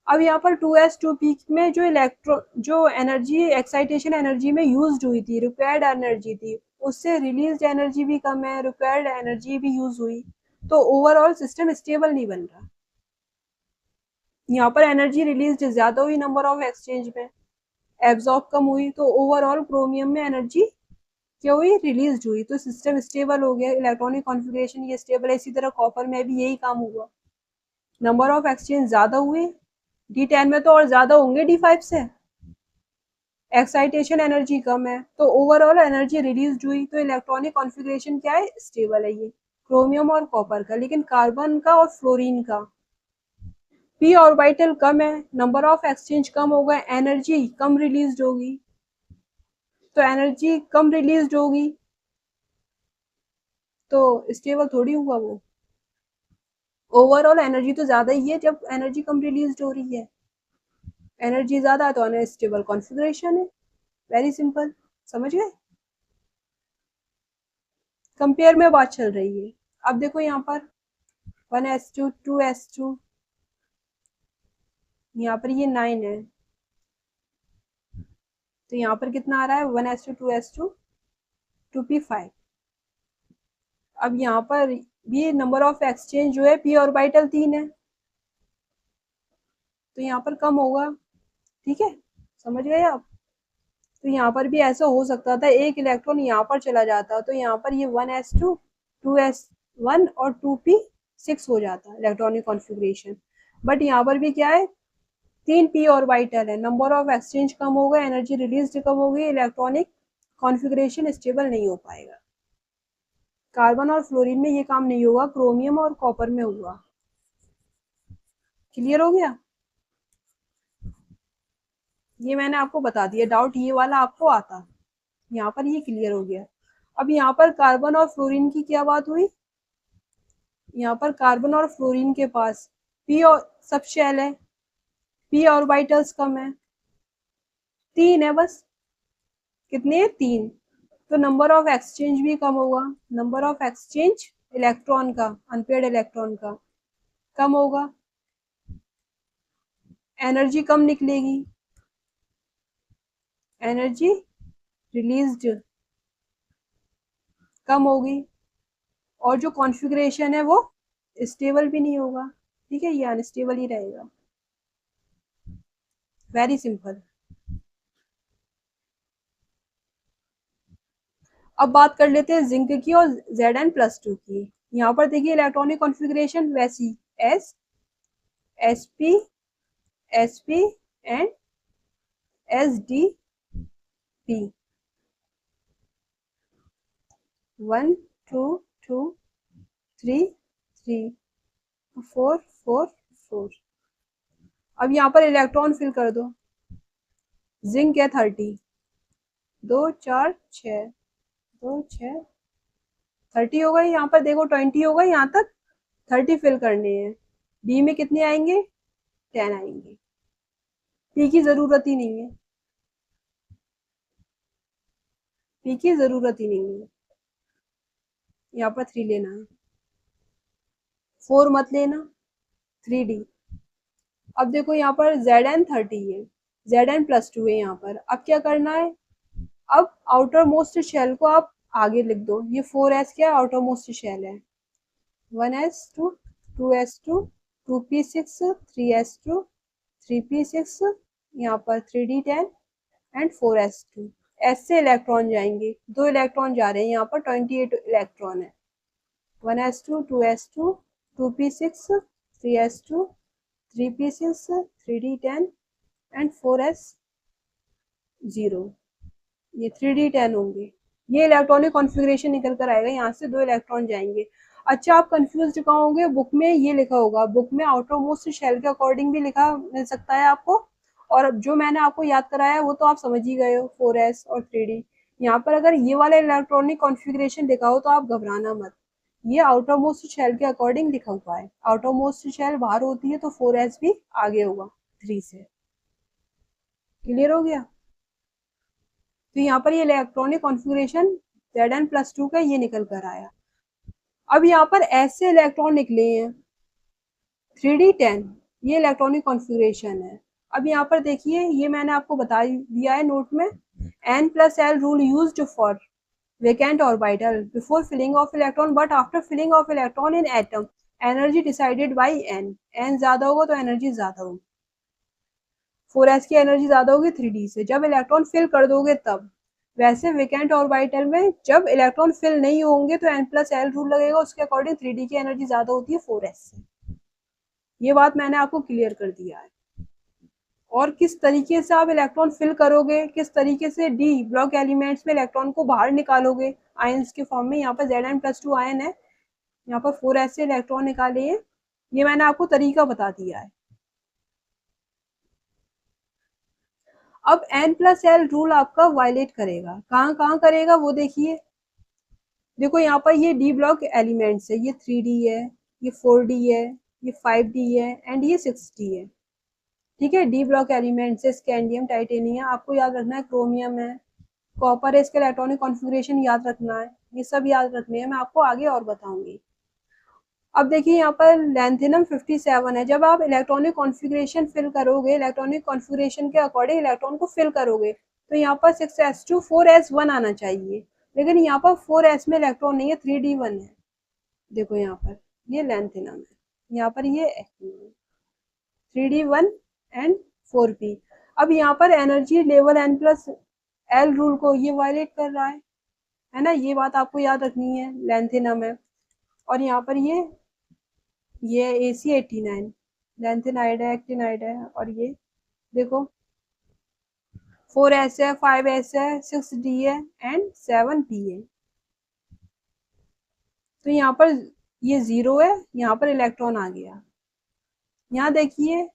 अब यहाँ पर 2s2p में जो इलेक्ट्रॉन, जो एनर्जी एक्साइटेशन एनर्जी में यूज हुई थी, रिक्वायर्ड एनर्जी थी, उससे रिलीज एनर्जी भी कम है, रिक्वायर्ड एनर्जी भी यूज हुई, तो ओवरऑल सिस्टम स्टेबल नहीं बन रहा। यहाँ पर एनर्जी रिलीज ज्यादा हुई नंबर ऑफ एक्सचेंज में, एब्जॉर्ब कम हुई, तो ओवरऑल क्रोमियम में एनर्जी क्या हुई, रिलीज हुई, तो सिस्टम स्टेबल हो गया, इलेक्ट्रॉनिक कॉन्फ़िगरेशन ये स्टेबल है। इसी तरह कॉपर में भी यही काम हुआ, नंबर ऑफ एक्सचेंज ज्यादा हुए, D10 में तो और ज्यादा होंगे D5 से, एक्साइटेशन एनर्जी कम है तो ओवरऑल एनर्जी रिलीज हुई, तो इलेक्ट्रॉनिक कॉन्फ़िगरेशन क्या है, स्टेबल है ये क्रोमियम और कॉपर का। लेकिन कार्बन का और फ्लोरीन का p ऑर्बिटल कम है, नंबर ऑफ एक्सचेंज कम होगा, एनर्जी कम रिलीज होगी, तो एनर्जी कम रिलीज होगी तो स्टेबल थोड़ी हुआ वो, ओवरऑल एनर्जी तो ज्यादा ही है जब एनर्जी कम रिलीज हो रही है, एनर्जी ज्यादा है तो अनस्टेबल कॉन्फ़िगरेशन है, वेरी सिंपल, समझ गए। कंपेयर में बात चल रही है। अब देखो यहाँ पर 1s2 2s2, यहाँ पर ये 9 है, तो यहाँ पर कितना आ रहा है, 1s2 2s2 2p5। अब यहाँ पर ये नंबर ऑफ एक्सचेंज जो है p ऑर्बिटल 3 है, तो यहाँ पर कम होगा, ठीक है, समझ गए आप। तो यहाँ पर भी ऐसा हो सकता था, एक इलेक्ट्रॉन यहाँ पर चला जाता तो यहाँ पर ये 1s2 2s1 और 2p6 हो जाता इलेक्ट्रॉनिक कॉन्फ़िगरेशन। बट यहाँ पर भी क्या है, 3p ऑर्बिटल है, नंबर ऑफ एक्सचेंज कम होगा, एनर्जी रिलीज कम होगी, इलेक्ट्रॉनिक कॉन्फ़िगरेशन स्टेबल नहीं हो पाएगा। कार्बन और फ्लोरीन में ये काम नहीं होगा, क्रोमियम और कॉपर में होगा। क्लियर हो गया, ये मैंने आपको बता दिया, डाउट ये वाला आपको आता, यहाँ पर ये क्लियर हो गया। अब यहाँ पर कार्बन और फ्लोरीन की क्या बात हुई, यहाँ पर कार्बन और फ्लोरीन के पास p और सब शेल है, p ऑर्बिटल्स कम है, 3 है बस। कितने? 3। तो नंबर ऑफ एक्सचेंज भी कम होगा, नंबर ऑफ एक्सचेंज इलेक्ट्रॉन का, अनपेयर्ड इलेक्ट्रॉन का कम होगा, एनर्जी कम निकलेगी, एनर्जी रिलीज्ड कम होगी, और जो कॉन्फ़िगरेशन है वो स्टेबल भी नहीं होगा, ठीक है, ये अनस्टेबल ही रहेगा। Very simple. अब बात कर लेते हैं जिंक की और Zn+2 की। यहाँ पर देखिए इलेक्ट्रॉनिक कॉन्फ़िगरेशन वैसी, S, Sp, Sp and Sdp, 1 2 2 3 3 4 4 4। अब यहाँ पर इलेक्ट्रॉन फिल कर दो, जिंक है 30, 2 4 6, 2 6 30 हो गई, यहाँ पर देखो 20 हो गई, यहाँ तक 30 फिल करने हैं। डी में कितने आएंगे? 10 आएंगे। पी की जरूरत ही नहीं है, पी की जरूरत ही नहीं है, यहाँ पर 3 लेना है, 4 मत लेना, 3D। अब देखो यहाँ पर Zn30 है, Zn+2 है यहाँ पर। अब क्या करना है? अब आउटर मोस्ट शेल को आप आगे लिख दो, ये 4s क्या है? आउटर मोस्ट शेल है। 1s2, 2s2, 2p6, 3s2, 3p6, यहाँ पर 3d10 एंड 4s2। एस से इलेक्ट्रॉन जाएंगे, 2 इलेक्ट्रॉन जा रहे हैं, यहाँ पर 28 इलेक्ट्रॉन है। 1s2, 2s2, 2p6, 3s2, 3p6, 3d10 and 4s0। ये 3d10 होंगे। ये इलेक्ट्रॉनिक कॉन्फ़िगरेशन निकल कर आएगा, यहाँ से 2 इलेक्ट्रॉन जाएंगे। अच्छा, आप कंफ्यूज कहाँ होंगे? बुक में ये लिखा होगा, बुक में आउटर मोस्ट शेल के अकॉर्डिंग भी लिखा मिल सकता है आपको, और जो मैंने आपको याद कराया वो तो आप समझ ही गए हो, 4s और 3d। यहाँ पर अगर ये वाला इलेक्ट्रॉनिक कॉन्फ़िगरेशन लिखा हो तो आप घबराना मत, ये आउटर मोस्ट शेल के अकॉर्डिंग लिखा हुआ है। आउटर मोस्ट शेल बाहर होती है तो 4s भी आगे होगा 3 से। क्लियर हो गया? तो यहाँ पर ये इलेक्ट्रॉनिक कॉन्फ़िगरेशन Zn+2 का ये निकल कर आया। अब यहाँ पर ऐसे इलेक्ट्रॉन निकले हैं 3d10, ये इलेक्ट्रॉनिक कॉन्फ़िगरेशन है। अब यहाँ पर देखिए, ये मैंने आपको बता दिया है नोट में, n+l rule used for vacant orbital before filling of electron but after filling of electron in atom energy decided by n। n ज्यादा होगा तो एनर्जी ज्यादा होगी, 4s की एनर्जी ज्यादा होगी 3d से, जब इलेक्ट्रॉन फिल कर दोगे तब। वैसे वेकेंट ऑर्बिटल में जब इलेक्ट्रॉन फिल नहीं होंगे तो n+l रूल लगेगा, उसके अकॉर्डिंग 3d की एनर्जी ज्यादा होती है 4s से। ये बात मैंने आपको क्लियर कर दिया है। और किस तरीके से आप इलेक्ट्रॉन फिल करोगे, किस तरीके से डी ब्लॉक एलिमेंट्स में इलेक्ट्रॉन को बाहर निकालोगे आयंस के फॉर्म में, यहाँ पर Zn+2 आयन है, यहाँ पर 4s से इलेक्ट्रॉन निकाले हैं, ये मैंने आपको तरीका बता दिया है। अब n+l रूल आपका वायलेट करेगा, कहाँ कहाँ करेगा वो देखिए। देखो यहाँ पर ये डी ब्लॉक एलिमेंट्स है, ये 3d है, ये 4d है, ये 5d है एंड ये 6d है, ठीक है। डी ब्लॉक एलिमेंट्स है स्कैंडियम, टाइटेनियम, आपको याद रखना है, क्रोमियम है, कॉपर है, इसका इलेक्ट्रॉनिक कॉन्फ़िगरेशन याद रखना है, ये सब याद रखने हैं, मैं आपको आगे और बताऊंगी। अब देखिए यहाँ पर लैंथेनम 57 है, जब आप इलेक्ट्रॉनिक कॉन्फ़िगरेशन फिल करोगे, इलेक्ट्रॉनिक कॉन्फ़िगरेशन के अकॉर्डिंग इलेक्ट्रॉन को फिल करोगे, तो यहाँ पर 6s2 4s1 आना चाहिए, लेकिन यहाँ पर 4s में इलेक्ट्रॉन नहीं है, 3d1 है। देखो यहाँ पर ये लैंथेनम है, यहाँ पर ये 3d1 एंड 4p। अब यहाँ पर एनर्जी लेवल n+l रूल को ये वायलेट कर रहा है ना, ये बात आपको याद रखनी है, लैंथेनम है। और यहाँ पर ये Ac89 लैंथेनाइड है, एक्टिनाइड है, और ये देखो 4s है, 5s है, 6d है एंड 7p है। तो यहाँ पर ये 0 है, यहाँ पर इलेक्ट्रॉन आ गया। यहाँ देखिए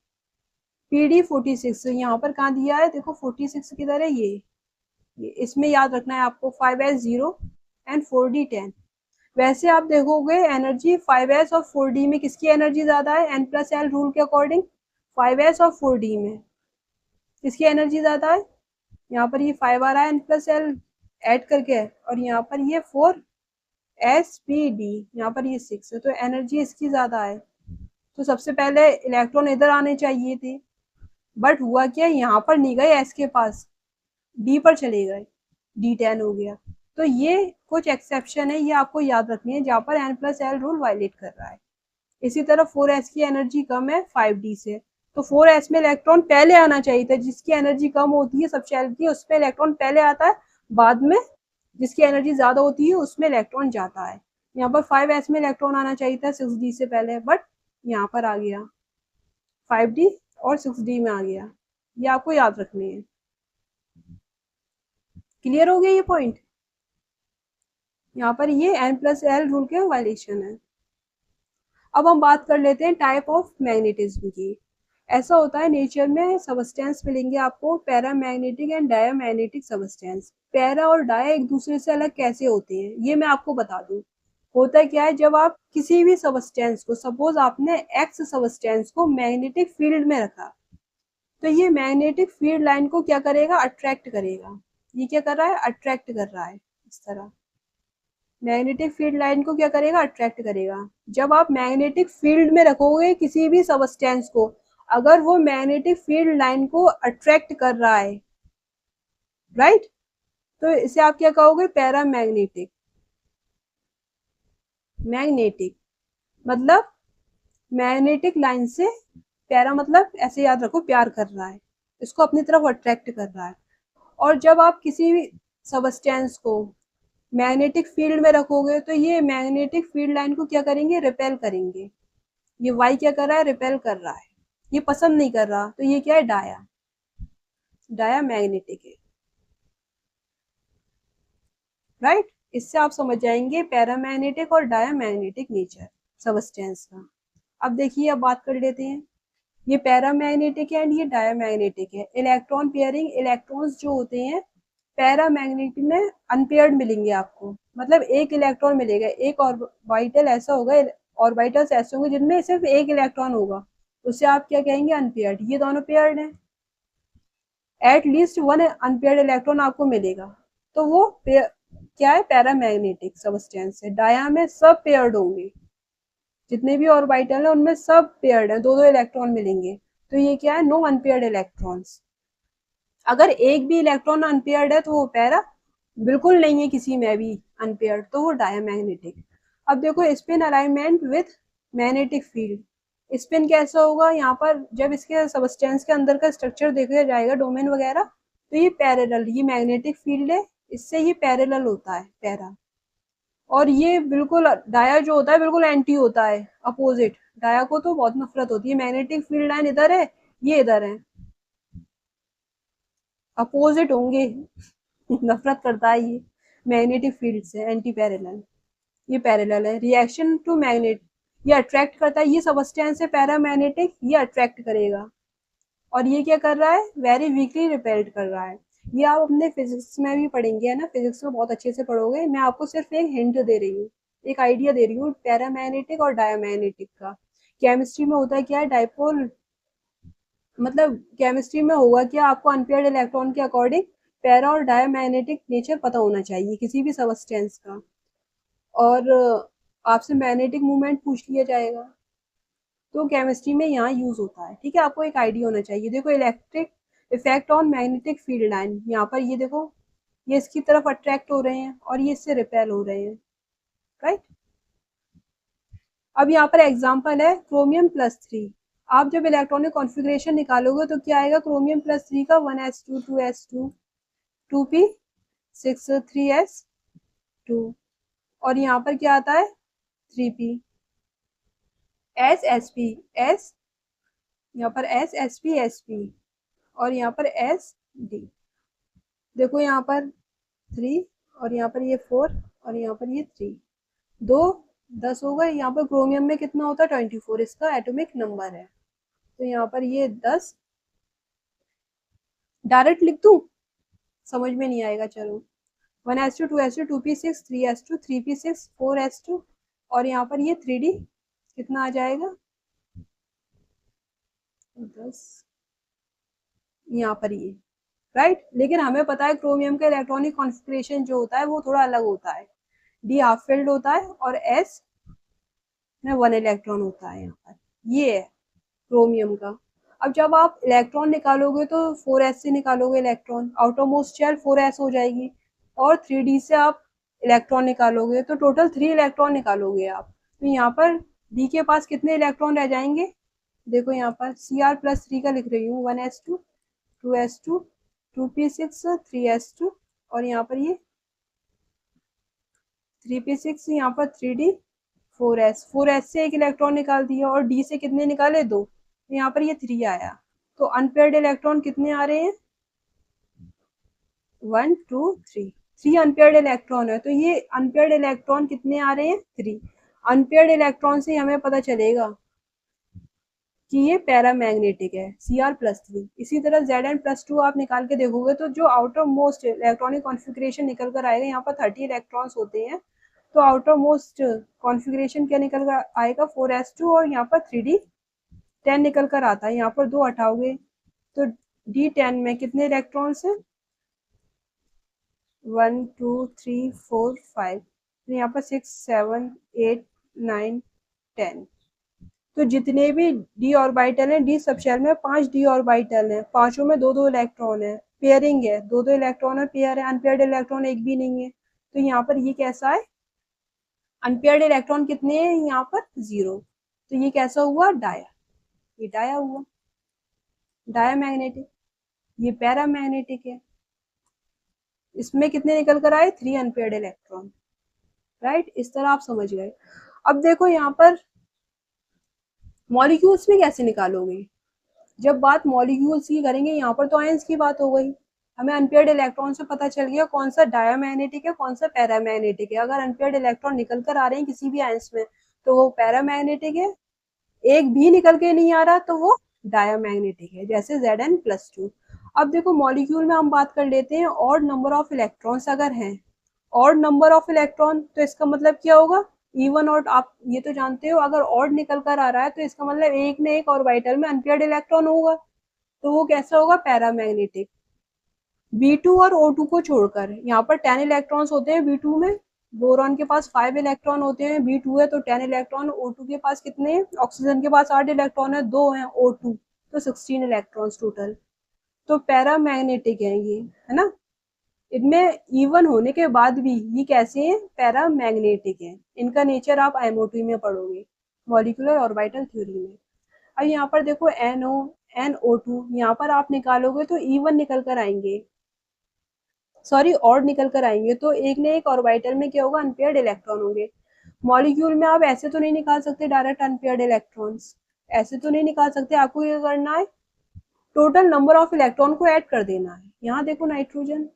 PD46, यहाँ पर कहाँ दिया है, देखो 46 किधर है, ये इसमें याद रखना है आपको, 5s0 एंड 4d10। वैसे आप देखोगे एनर्जी 5s और 4d में किसकी एनर्जी ज्यादा है, n+l रूल के अकॉर्डिंग 5s और 4d में किसकी एनर्जी ज़्यादा है? यहाँ पर ये 5 आ रहा है n+l ऐड करके, और यहाँ पर ये 4sp_d, यहाँ पर ये 6 है, तो एनर्जी इसकी ज़्यादा है। तो सबसे पहले इलेक्ट्रॉन इधर आने चाहिए थे, बट हुआ क्या, यहाँ पर नहीं गए s के पास, d पर चले गए, d10 हो गया। तो ये कुछ एक्सेप्शन है, ये आपको याद रखनी है जहाँ पर n+l रूल वायलेट कर रहा है। इसी तरह 4s की एनर्जी कम है 5d से, तो 4s में इलेक्ट्रॉन पहले आना चाहिए था। जिसकी एनर्जी कम होती है सब शेल की, उसमें इलेक्ट्रॉन पहले आता है, बाद में जिसकी एनर्जी ज्यादा होती है उसमें इलेक्ट्रॉन जाता है। यहाँ पर 5s में इलेक्ट्रॉन आना चाहिए था 6d से पहले, बट यहाँ पर आ गया 5d और 6d में आ गया। ये आपको याद रखनी है। क्लियर हो गया ये पॉइंट? यहाँ पर ये n+l रूल के वायलेशन है। अब हम बात कर लेते हैं टाइप ऑफ मैग्नेटिज्म की। ऐसा होता है नेचर में सबस्टेंस मिलेंगे आपको, paramagnetic and diamagnetic substance. Para और डाया एक दूसरे से अलग कैसे होते हैं ये मैं आपको बता दूं। होता क्या है, जब आप किसी भी सबस्टेंस को, सपोज आपने एक्स सबस्टेंस को मैग्नेटिक फील्ड में रखा, तो ये मैग्नेटिक फील्ड लाइन को क्या करेगा, अट्रैक्ट करेगा। ये क्या कर रहा है, अट्रैक्ट कर रहा है। इस तरह मैग्नेटिक फील्ड लाइन को क्या करेगा, अट्रैक्ट करेगा। जब आप मैग्नेटिक फील्ड में रखोगे किसी भी सबस्टेंस को, अगर वो मैग्नेटिक फील्ड लाइन को अट्रैक्ट कर रहा है, राइट, तो इसे आप क्या कहोगे, पैरामैग्नेटिक। मैग्नेटिक मतलब मैग्नेटिक लाइन से, पैरा मतलब ऐसे याद रखो, प्यार कर रहा है, इसको अपनी तरफ अट्रैक्ट कर रहा है। और जब आप किसी भी सबस्टेंस को मैग्नेटिक फील्ड में रखोगे, तो ये मैग्नेटिक फील्ड लाइन को क्या करेंगे, रिपेल करेंगे। ये वाई क्या कर रहा है, रिपेल कर रहा है, ये पसंद नहीं कर रहा, तो ये क्या है, डाया, डाया मैग्नेटिक है, राइट। इससे आप समझ जाएंगे पैरामैग्नेटिक और डायामैग्नेटिक नेचर सबस्टेंस का। अब देखिए, अब बात कर लेते हैं, ये पैरामैग्नेटिक है एंड ये डायामैग्नेटिक है। इलेक्ट्रॉन पेयरिंग, इलेक्ट्रॉन्स जो होते हैं पैरामैग्नेटिक में अनपेयर्ड मिलेंगे आपको, मतलब एक इलेक्ट्रॉन मिलेगा, एक ऑर्बिटल ऐसा होगा, ऑर्बिटल्स ऐसे होंगे जिनमें सिर्फ एक इलेक्ट्रॉन होगा, उसे आप क्या कहेंगे, अनपेयर्ड। ये दोनों पेयर्ड हैं, at least one unpaired electron आपको मिलेगा, तो वो क्या है, पैरामैग्नेटिक सबस्टेंस है। डाया में सब पेयर्ड होंगे, जितने भी ऑर्बिटल है उनमें सब पेयर्ड है, दो दो इलेक्ट्रॉन मिलेंगे, तो ये क्या है, नो अनपेयर्ड इलेक्ट्रॉन्स। अगर एक भी इलेक्ट्रॉन अनपेयर्ड है तो वो पैरा, बिल्कुल नहीं है किसी में भी अनपेयर्ड, तो वो डायामैग्नेटिक। अब देखो, spin alignment with magnetic field. Spin कैसा होगा, यहाँ पर जब इसके सबस्टेंस के अंदर का स्ट्रक्चर देखा जाएगा, डोमेन वगैरह, तो ये पैरेलल, ये मैग्नेटिक फील्ड है, इससे ये पैरेलल होता है, पैरा। और ये बिल्कुल, डाया जो होता है बिल्कुल एंटी होता है, अपोजिट। डाया को तो बहुत नफरत होती है, मैग्नेटिक फील्ड लाइन इधर है, ये इधर है, अपोजिट होंगे। नफरत करता है ये मैग्नेटिक फील्ड से, एंटी पैरेलल। ये पैरेलल है, रिएक्शन टू मैग्नेट, ये अट्रैक्ट करता है, ये सबस्टेंस है पैरामैग्नेटिक, ये अट्रैक्ट करेगा। और ये क्या कर रहा है, वेरी वीकली रिपेल्ड कर रहा है। ये आप अपने फिजिक्स में भी पढ़ेंगे, है ना, फिजिक्स में बहुत अच्छे से पढ़ोगे। मैं आपको सिर्फ एक हिंट दे रही हूँ, एक आइडिया दे रही हूँ पैरामैग्नेटिक और डायामैग्नेटिक का। केमिस्ट्री में होता है क्या है, डाइपोल, मतलब केमिस्ट्री में होगा क्या, आपको अनपेयर्ड इलेक्ट्रॉन के अकॉर्डिंग पैरा और डायामैग्नेटिक नेचर पता होना चाहिए किसी भी सबस्टेंस का। और आपसे मैग्नेटिक मूवमेंट पूछ लिया जाएगा, तो केमिस्ट्री में यहाँ यूज होता है, ठीक है। आपको एक आइडिया होना चाहिए। देखो, electric effect on magnetic field line, यहाँ पर ये देखो, ये इसकी तरफ अट्रैक्ट हो रहे हैं और ये इससे रिपेल हो रहे हैं, राइट। अब यहाँ पर एग्जांपल है क्रोमियम+3। आप जब इलेक्ट्रॉनिक कॉन्फ़िगरेशन निकालोगे तो क्या आएगा, क्रोमियम+3 का 1s2 2s2 2p 6 3s2, और यहाँ पर क्या आता है 3p s s, यहाँ पर s और यहाँ पर sd। देखो यहाँ पर 3 और यहाँ पर ये 4 और यहाँ पर ये 3, 2 10 हो गए। यहाँ पर क्रोमियम में कितना होता है, 24, इसका एटॉमिक नंबर है, तो यहाँ पर ये 10। डायरेक्ट लिख दूं, समझ में नहीं आएगा, चलो 1s2 2s2 2p6 3s2 3p6 4s2, और यहाँ पर ये 3d कितना आ जाएगा, 10 यहाँ पर ये, राइट। लेकिन हमें पता है क्रोमियम का इलेक्ट्रॉनिक कॉन्फ़िगरेशन जो होता है वो थोड़ा अलग होता है, डी हाफ फिल्ड होता है और एस में 1 इलेक्ट्रॉन होता है। यहाँ पर ये है क्रोमियम का। अब जब आप इलेक्ट्रॉन निकालोगे तो 4s से निकालोगे electron, outer most shell 4s हो जाएगी, और 3d से आप इलेक्ट्रॉन निकालोगे तो टोटल 3 इलेक्ट्रॉन निकालोगे आप। तो यहाँ पर d के पास कितने इलेक्ट्रॉन रह जाएंगे, देखो यहाँ पर Cr+3 का लिख रही हूँ, 1s2 2s2 2p6 3s2 और यहाँ पर ये 3p6, यहाँ पर 3d 4s से एक इलेक्ट्रॉन निकाल दिया और d से कितने निकाले, 2, तो यहाँ पर ये 3 आया। तो अनपेयर्ड इलेक्ट्रॉन कितने आ रहे हैं, 1 2 3 अनपेयर्ड इलेक्ट्रॉन है। तो ये अनपेयर्ड इलेक्ट्रॉन कितने आ रहे हैं, 3। अनपेयर्ड इलेक्ट्रॉन से हमें पता चलेगा कि ये पैरामैग्नेटिक है, Cr+3। इसी तरह Zn+2 आप निकाल के देखोगे तो जो आउटर मोस्ट इलेक्ट्रॉनिक कॉन्फ़िगरेशन निकल कर आएगा, यहाँ पर 30 इलेक्ट्रॉन्स होते हैं, तो आउटर मोस्ट कॉन्फ़िगरेशन क्या निकल कर आएगा, 4s2 और यहाँ पर 3d 10 निकल कर आता है। यहाँ पर 2 हटाओगे तो d10 में कितने इलेक्ट्रॉन्स हैं, 1 2 3 4 5, तो यहाँ पर 6 7 8 9 10। तो जितने भी d ऑर्बिटल हैं, d सब शेल में 5 d ऑर्बिटल हैं, पांचों में 2-2 इलेक्ट्रॉन है, पेयरिंग है, 2-2 इलेक्ट्रॉन है, पेयर है, अनपेयर्ड इलेक्ट्रॉन एक भी नहीं है। तो यहाँ पर ये कैसा है, अनपेयर्ड इलेक्ट्रॉन कितने हैं, यहाँ पर 0। तो ये कैसा हुआ, डाया, ये डाया हुआ, डायामैग्नेटिक। ये पैरामैग्नेटिक है, इसमें कितने निकल कर आए, 3 अनपेयर्ड इलेक्ट्रॉन, राइट। इस तरह आप समझ गए। अब देखो यहाँ पर मॉलिक्यूल्स में कैसे निकालोगे, जब बात मॉलिक्यूल्स की करेंगे, यहाँ पर तो आयंस की बात हो गई, हमें अनपेयर्ड इलेक्ट्रॉन से पता चल गया कौन सा डायामैग्नेटिक है कौन सा पैरामैग्नेटिक है। अगर अनपेयर्ड इलेक्ट्रॉन निकल कर आ रहे हैं किसी भी आयंस में तो वो पैरामैग्नेटिक है, एक भी निकल के नहीं आ रहा तो वो डायामैग्नेटिक है, जैसे Zn+2। अब देखो मॉलिक्यूल में हम बात कर लेते हैं, ऑड नंबर ऑफ इलेक्ट्रॉन्स अगर हैं, ऑड नंबर ऑफ इलेक्ट्रॉन तो इसका मतलब क्या होगा, इवन ऑड। आप ये तो जानते हो अगर ऑड निकल कर आ रहा है तो इसका मतलब एक न एक ऑर्बिटल में अनपेयर्ड इलेक्ट्रॉन होगा, तो वो कैसा होगा, पैरामैग्नेटिक। B2 और O2 को छोड़कर यहाँ पर 10 इलेक्ट्रॉन्स होते हैं B2 में, बोरॉन के पास 5 इलेक्ट्रॉन होते हैं, B2 है तो 10 इलेक्ट्रॉन, O2 के पास कितने हैं, ऑक्सीजन के पास 8 इलेक्ट्रॉन है, 2 हैं O2, तो 16 इलेक्ट्रॉन्स टोटल। तो पैरामैग्नेटिक है ये, है ना। इनमें इवन होने के बाद भी ये कैसे हैं, पैरामैग्नेटिक है। इनका नेचर आप IMOT में पढ़ोगे, मॉलिक्यूलर ऑर्बिटल थ्योरी में। अब यहाँ पर देखो NO NO2, यहाँ पर आप निकालोगे तो इवन निकल कर आएंगे, सॉरी ऑड निकल कर आएंगे, तो एक न एक ऑर्बिटल में क्या होगा, अनपेयर्ड इलेक्ट्रॉन होंगे। मॉलिक्यूल में आप ऐसे तो नहीं निकाल सकते डायरेक्ट अनपेयर्ड इलेक्ट्रॉन्स, ऐसे तो नहीं निकाल सकते, आपको क्या करना है, टोटल नंबर ऑफ इलेक्ट्रॉन को ऐड कर देना है। यहाँ देखो नाइट्रोजन,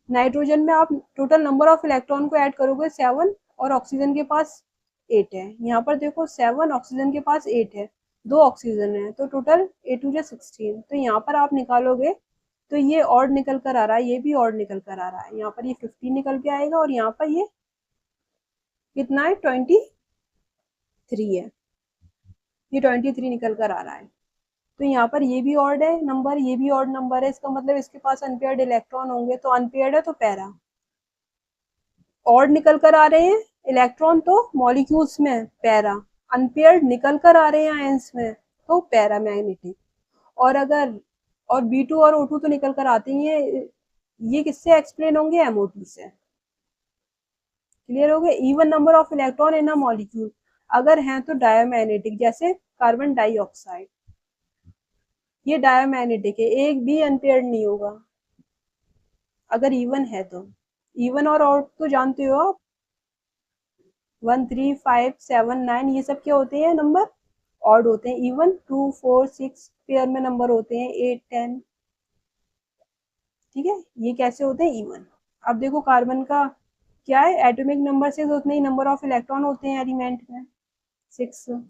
नाइट्रोजन में आप टोटल नंबर ऑफ इलेक्ट्रॉन को ऐड करोगे 7 और ऑक्सीजन के पास 8 है। यहाँ पर देखो 7 ऑक्सीजन के पास 8 है, 2 ऑक्सीजन है, तो टोटल 8 2 16। तो यहाँ पर आप निकालोगे तो ये ऑड निकल कर आ रहा है, ये भी ऑड निकल कर आ रहा है, यहाँ पर ये 15 निकल के आएगा और यहाँ पर ये कितना है, 23 है, ये 23 निकल कर आ रहा है। तो यहाँ पर ये भी ऑड है नंबर, ये भी ऑड नंबर है, इसका मतलब इसके पास अनपेयर्ड इलेक्ट्रॉन होंगे, तो अनपेयर्ड है तो पैरा। ऑड निकल कर आ रहे हैं इलेक्ट्रॉन तो मॉलिक्यूल्स में पैरा, अनपेयर्ड निकल कर आ रहे हैं आयंस में तो पैरामैग्नेटिक। और अगर और B2 और O2 तो निकल कर आते ही हैं, ये किससे एक्सप्लेन होंगे, MOT से। क्लियर हो गया, even number of electron in a molecule अगर हैं तो डायामैग्नेटिक, जैसे कार्बन डाइऑक्साइड, ये डायामैग्नेटिक है, एक भी अनपेयर्ड नहीं होगा अगर इवन है तो। इवन और ऑड तो जानते हो आप, 1 3 5 7 9 ये सब क्या होते हैं, नंबर ऑड होते हैं। इवन 2 4 6 पेयर में नंबर होते हैं, 8 10, ठीक है, ये कैसे होते हैं, इवन। अब देखो कार्बन का क्या है, एटॉमिक नंबर 6, उतने ही नंबर ऑफ इलेक्ट्रॉन होते हैं एलिमेंट में, 6।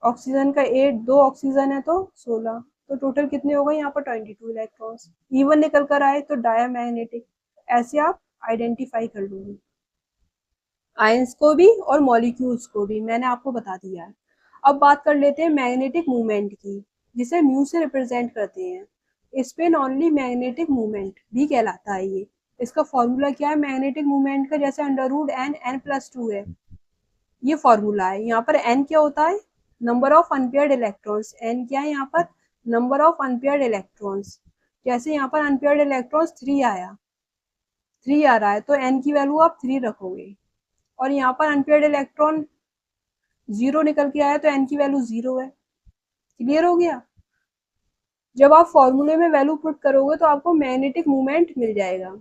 ऑक्सीजन का 8, 2 ऑक्सीजन है तो 16, तो टोटल कितने हो गए यहाँ पर, 22 इलेक्ट्रॉन्स। इवन निकल कर आए तो डायामैग्नेटिक, ऐसे आप आइडेंटिफाई कर लोगे आयंस को भी और मॉलिक्यूल्स को भी, मैंने आपको बता दिया है। अब बात कर लेते हैं मैग्नेटिक मूवमेंट की। जिसे म्यू से रिप्रेजेंट करते हैं। स्पिन ऑनली मैग्नेटिक मूवमेंट भी कहलाता है ये। इसका फॉर्मूला क्या है मैग्नेटिक मूवमेंट का, जैसे under root n n plus two है, ये फॉर्मूला है। यहाँ पर एन क्या होता है, number of unpaired electrons. N क्या है यहाँ पर, नंबर ऑफ अनपेयर्ड इलेक्ट्रॉन्स। जैसे यहाँ पर अनपेयर्ड इलेक्ट्रॉन्स 3 आया, 3 आ रहा है, तो एन की वैल्यू आप 3 रखोगे। और यहाँ पर अनपेयर्ड इलेक्ट्रॉन 0 निकल के आया, तो एन की वैल्यू 0 है। क्लियर हो गया। जब आप फॉर्मूले में वैल्यू पुट करोगे तो आपको मैग्नेटिक मूवमेंट मिल जाएगा।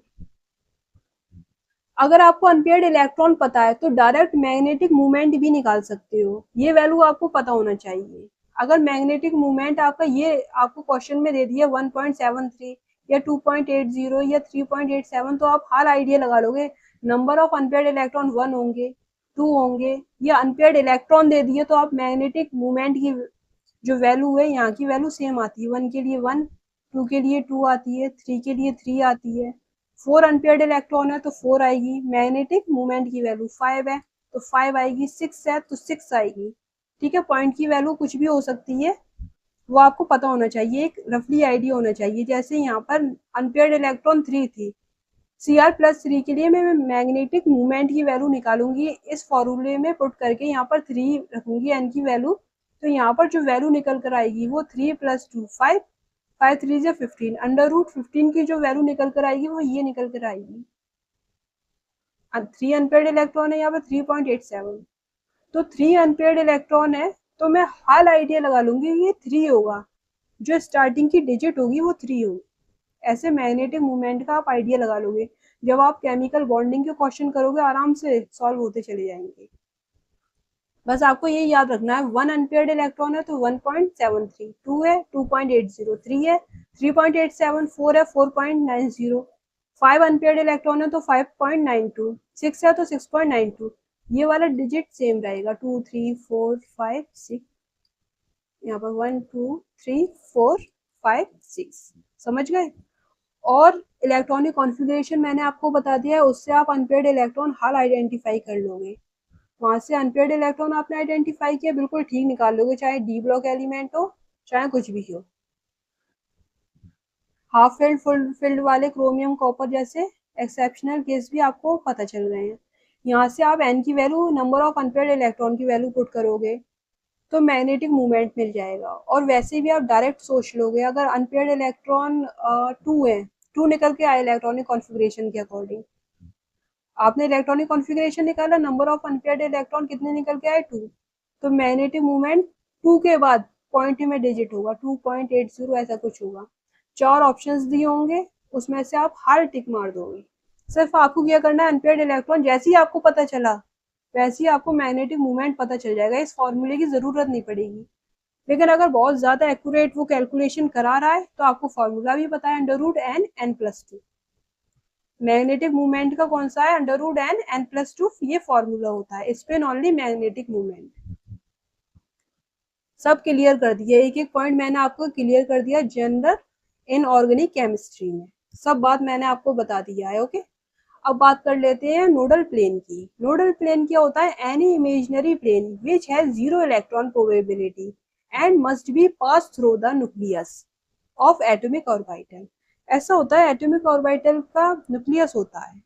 अगर आपको अनपेयर्ड इलेक्ट्रॉन पता है तो डायरेक्ट मैग्नेटिक मूवमेंट भी निकाल सकते हो। ये वैल्यू आपको पता होना चाहिए। अगर मैग्नेटिक मूवमेंट आपका ये आपको क्वेश्चन में दे दिया 1.73 या 2.80 या 3.87, तो आप हाल आइडिया लगा लोगे नंबर ऑफ अनपेयर्ड इलेक्ट्रॉन 1 होंगे, 2 होंगे, या अनपेयर्ड इलेक्ट्रॉन दे दिए तो आप मैग्नेटिक मूवमेंट की जो वैल्यू है यहाँ की वैल्यू सेम आती है। 1 के लिए 1, 2 के लिए 2 आती है, 3 के लिए 3 आती है। 4 अनपेयर्ड इलेक्ट्रॉन है तो 4 आएगी। मैग्नेटिक मूवमेंट की वैल्यू 5 है तो 5 आएगी। 6 है तो 6 आएगी। ठीक है, पॉइंट की वैल्यू कुछ भी हो सकती है, वो आपको पता होना चाहिए, एक रफली आइडिया होना चाहिए। जैसे यहाँ पर अनपेयर्ड इलेक्ट्रॉन 3 थी, Cr+3 के लिए मैं मैग्नेटिक मूवमेंट की वैल्यू निकालूंगी इस फॉर्मूले में पुट करके, यहाँ पर 3 रखूंगी एन की वैल्यू, तो यहाँ पर जो वैल्यू निकल कर आएगी वो 3 + 2 5, 5 3 से 15, अंडर रूट 15 की जो वैल्यू निकल कर आएगी वो ये निकल कर आएगी। 3 अनपेयर्ड इलेक्ट्रॉन है यहाँ पर 3.87, तो 3 अनपेयर्ड इलेक्ट्रॉन है तो मैं हाल आइडिया लगा लूंगी ये 3 होगा, जो स्टार्टिंग की डिजिट होगी वो 3 होगी। ऐसे मैग्नेटिक मूवमेंट का आप आइडिया लगा लोगे। जब आप केमिकल बॉन्डिंग के क्वेश्चन करोगे आराम से सॉल्व होते चले जाएंगे। बस आपको ये याद रखना है, 1 अनपेयर्ड इलेक्ट्रॉन है तो 1.73, 2 है 2.80, 3 है 3.87, 4 है 4.90, 5 अनपेयर्ड इलेक्ट्रॉन है तो 5.92, 6 है तो 6.92। ये वाला डिजिट सेम रहेगा, 2 3 4 5 6, यहाँ पर 1 2 3 4 5 6। समझ गए। और इलेक्ट्रॉनिक कॉन्फ़िगरेशन मैंने आपको बता दिया है, उससे आप अनपेयर्ड इलेक्ट्रॉन हाल आइडेंटिफाई कर लोगे। वहां से अनपेयर्ड इलेक्ट्रॉन आपने आइडेंटिफाई किया, बिल्कुल ठीक निकाल लोगे, चाहे डी ब्लॉक एलिमेंट हो चाहे कुछ भी हो। हाफ फिल्ड फुल फिल्ड वाले क्रोमियम कॉपर जैसे एक्सेप्शनल केस भी आपको पता चल रहे हैं। यहाँ से आप एन की value, number of unpaired electron की वैल्यू पुट करोगे तो मैग्नेटिक मूवमेंट मिल जाएगा। और वैसे भी आप डायरेक्ट सोच लोगे, अगर अनपेयर्ड इलेक्ट्रॉन 2 है, 2 निकल के आए इलेक्ट्रॉनिक कॉन्फ़िगरेशन के अकॉर्डिंग, आपने इलेक्ट्रॉनिक कॉन्फ़िगरेशन निकाला, नंबर ऑफ अनपेयर्ड इलेक्ट्रॉन कितने निकल के आए 2, तो मैग्नेटिक मूवमेंट 2 के बाद पॉइंट में डिजिट होगा 2.80, ऐसा कुछ होगा। 4 ऑप्शंस दिए होंगे, उसमें से आप हर टिक मार दोगे। सिर्फ आपको क्या करना है, अनपेयर्ड इलेक्ट्रॉन जैसे ही आपको पता चला वैसे ही आपको मैग्नेटिक मूवमेंट पता चल जाएगा, इस फॉर्मूले की जरूरत नहीं पड़ेगी। लेकिन अगर बहुत ज्यादा एक्यूरेट वो कैलकुलेशन करा रहा है तो आपको फॉर्मूला भी पता है, under root n n plus two. Magnetic movement का कौन सा है, under root n n plus two, ये फॉर्मूला होता है। Spin only magnetic movement. सब क्लियर कर दिया, एक एक पॉइंट मैंने आपको क्लियर कर दिया जनरल इनऑर्गेनिक केमिस्ट्री में, सब बात मैंने आपको बता दिया है। ओके, अब बात कर लेते हैं नोडल प्लेन की। नोडल प्लेन क्या होता है, any imaginary plane which has zero electron probability and must be pass through the nucleus of atomic orbital. ऐसा होता है, एटॉमिक ऑर्बिटल का न्यूक्लियस होता है,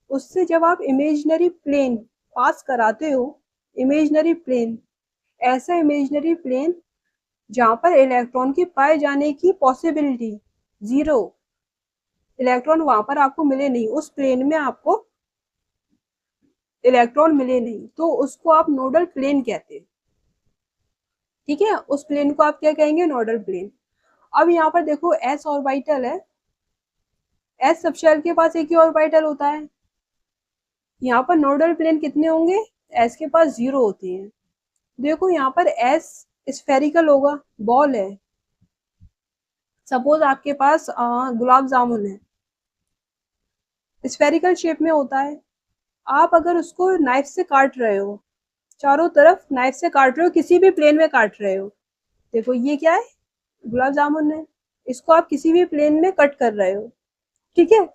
उससे जब आप इमेजिनरी प्लेन पास कराते हो, इमेजिनरी प्लेन, ऐसा इमेजिनरी प्लेन जहां पर इलेक्ट्रॉन के पाए जाने की पॉसिबिलिटी जीरो, इलेक्ट्रॉन वहां पर आपको मिले नहीं, उस प्लेन में आपको इलेक्ट्रॉन मिले नहीं, तो उसको आप नोडल प्लेन कहते हैं। ठीक है, उस प्लेन को आप क्या कहेंगे, नोडल प्लेन। अब यहाँ पर देखो एस ऑर्बिटल है, एस सबशेल के पास एक ही ऑर्बिटल होता है। यहाँ पर नोडल प्लेन कितने होंगे, एस के पास 0 होते हैं। देखो यहाँ पर एस स्फेरिकल होगा, बॉल है। सपोज आपके पास गुलाब जामुन है, स्फेरिकल शेप में होता है। आप अगर उसको नाइफ से काट रहे हो, चारों तरफ नाइफ से काट रहे हो, किसी भी प्लेन में काट रहे हो, देखो ये क्या है, गुलाब जामुन है, इसको आप किसी भी प्लेन में कट कर रहे हो। ठीक है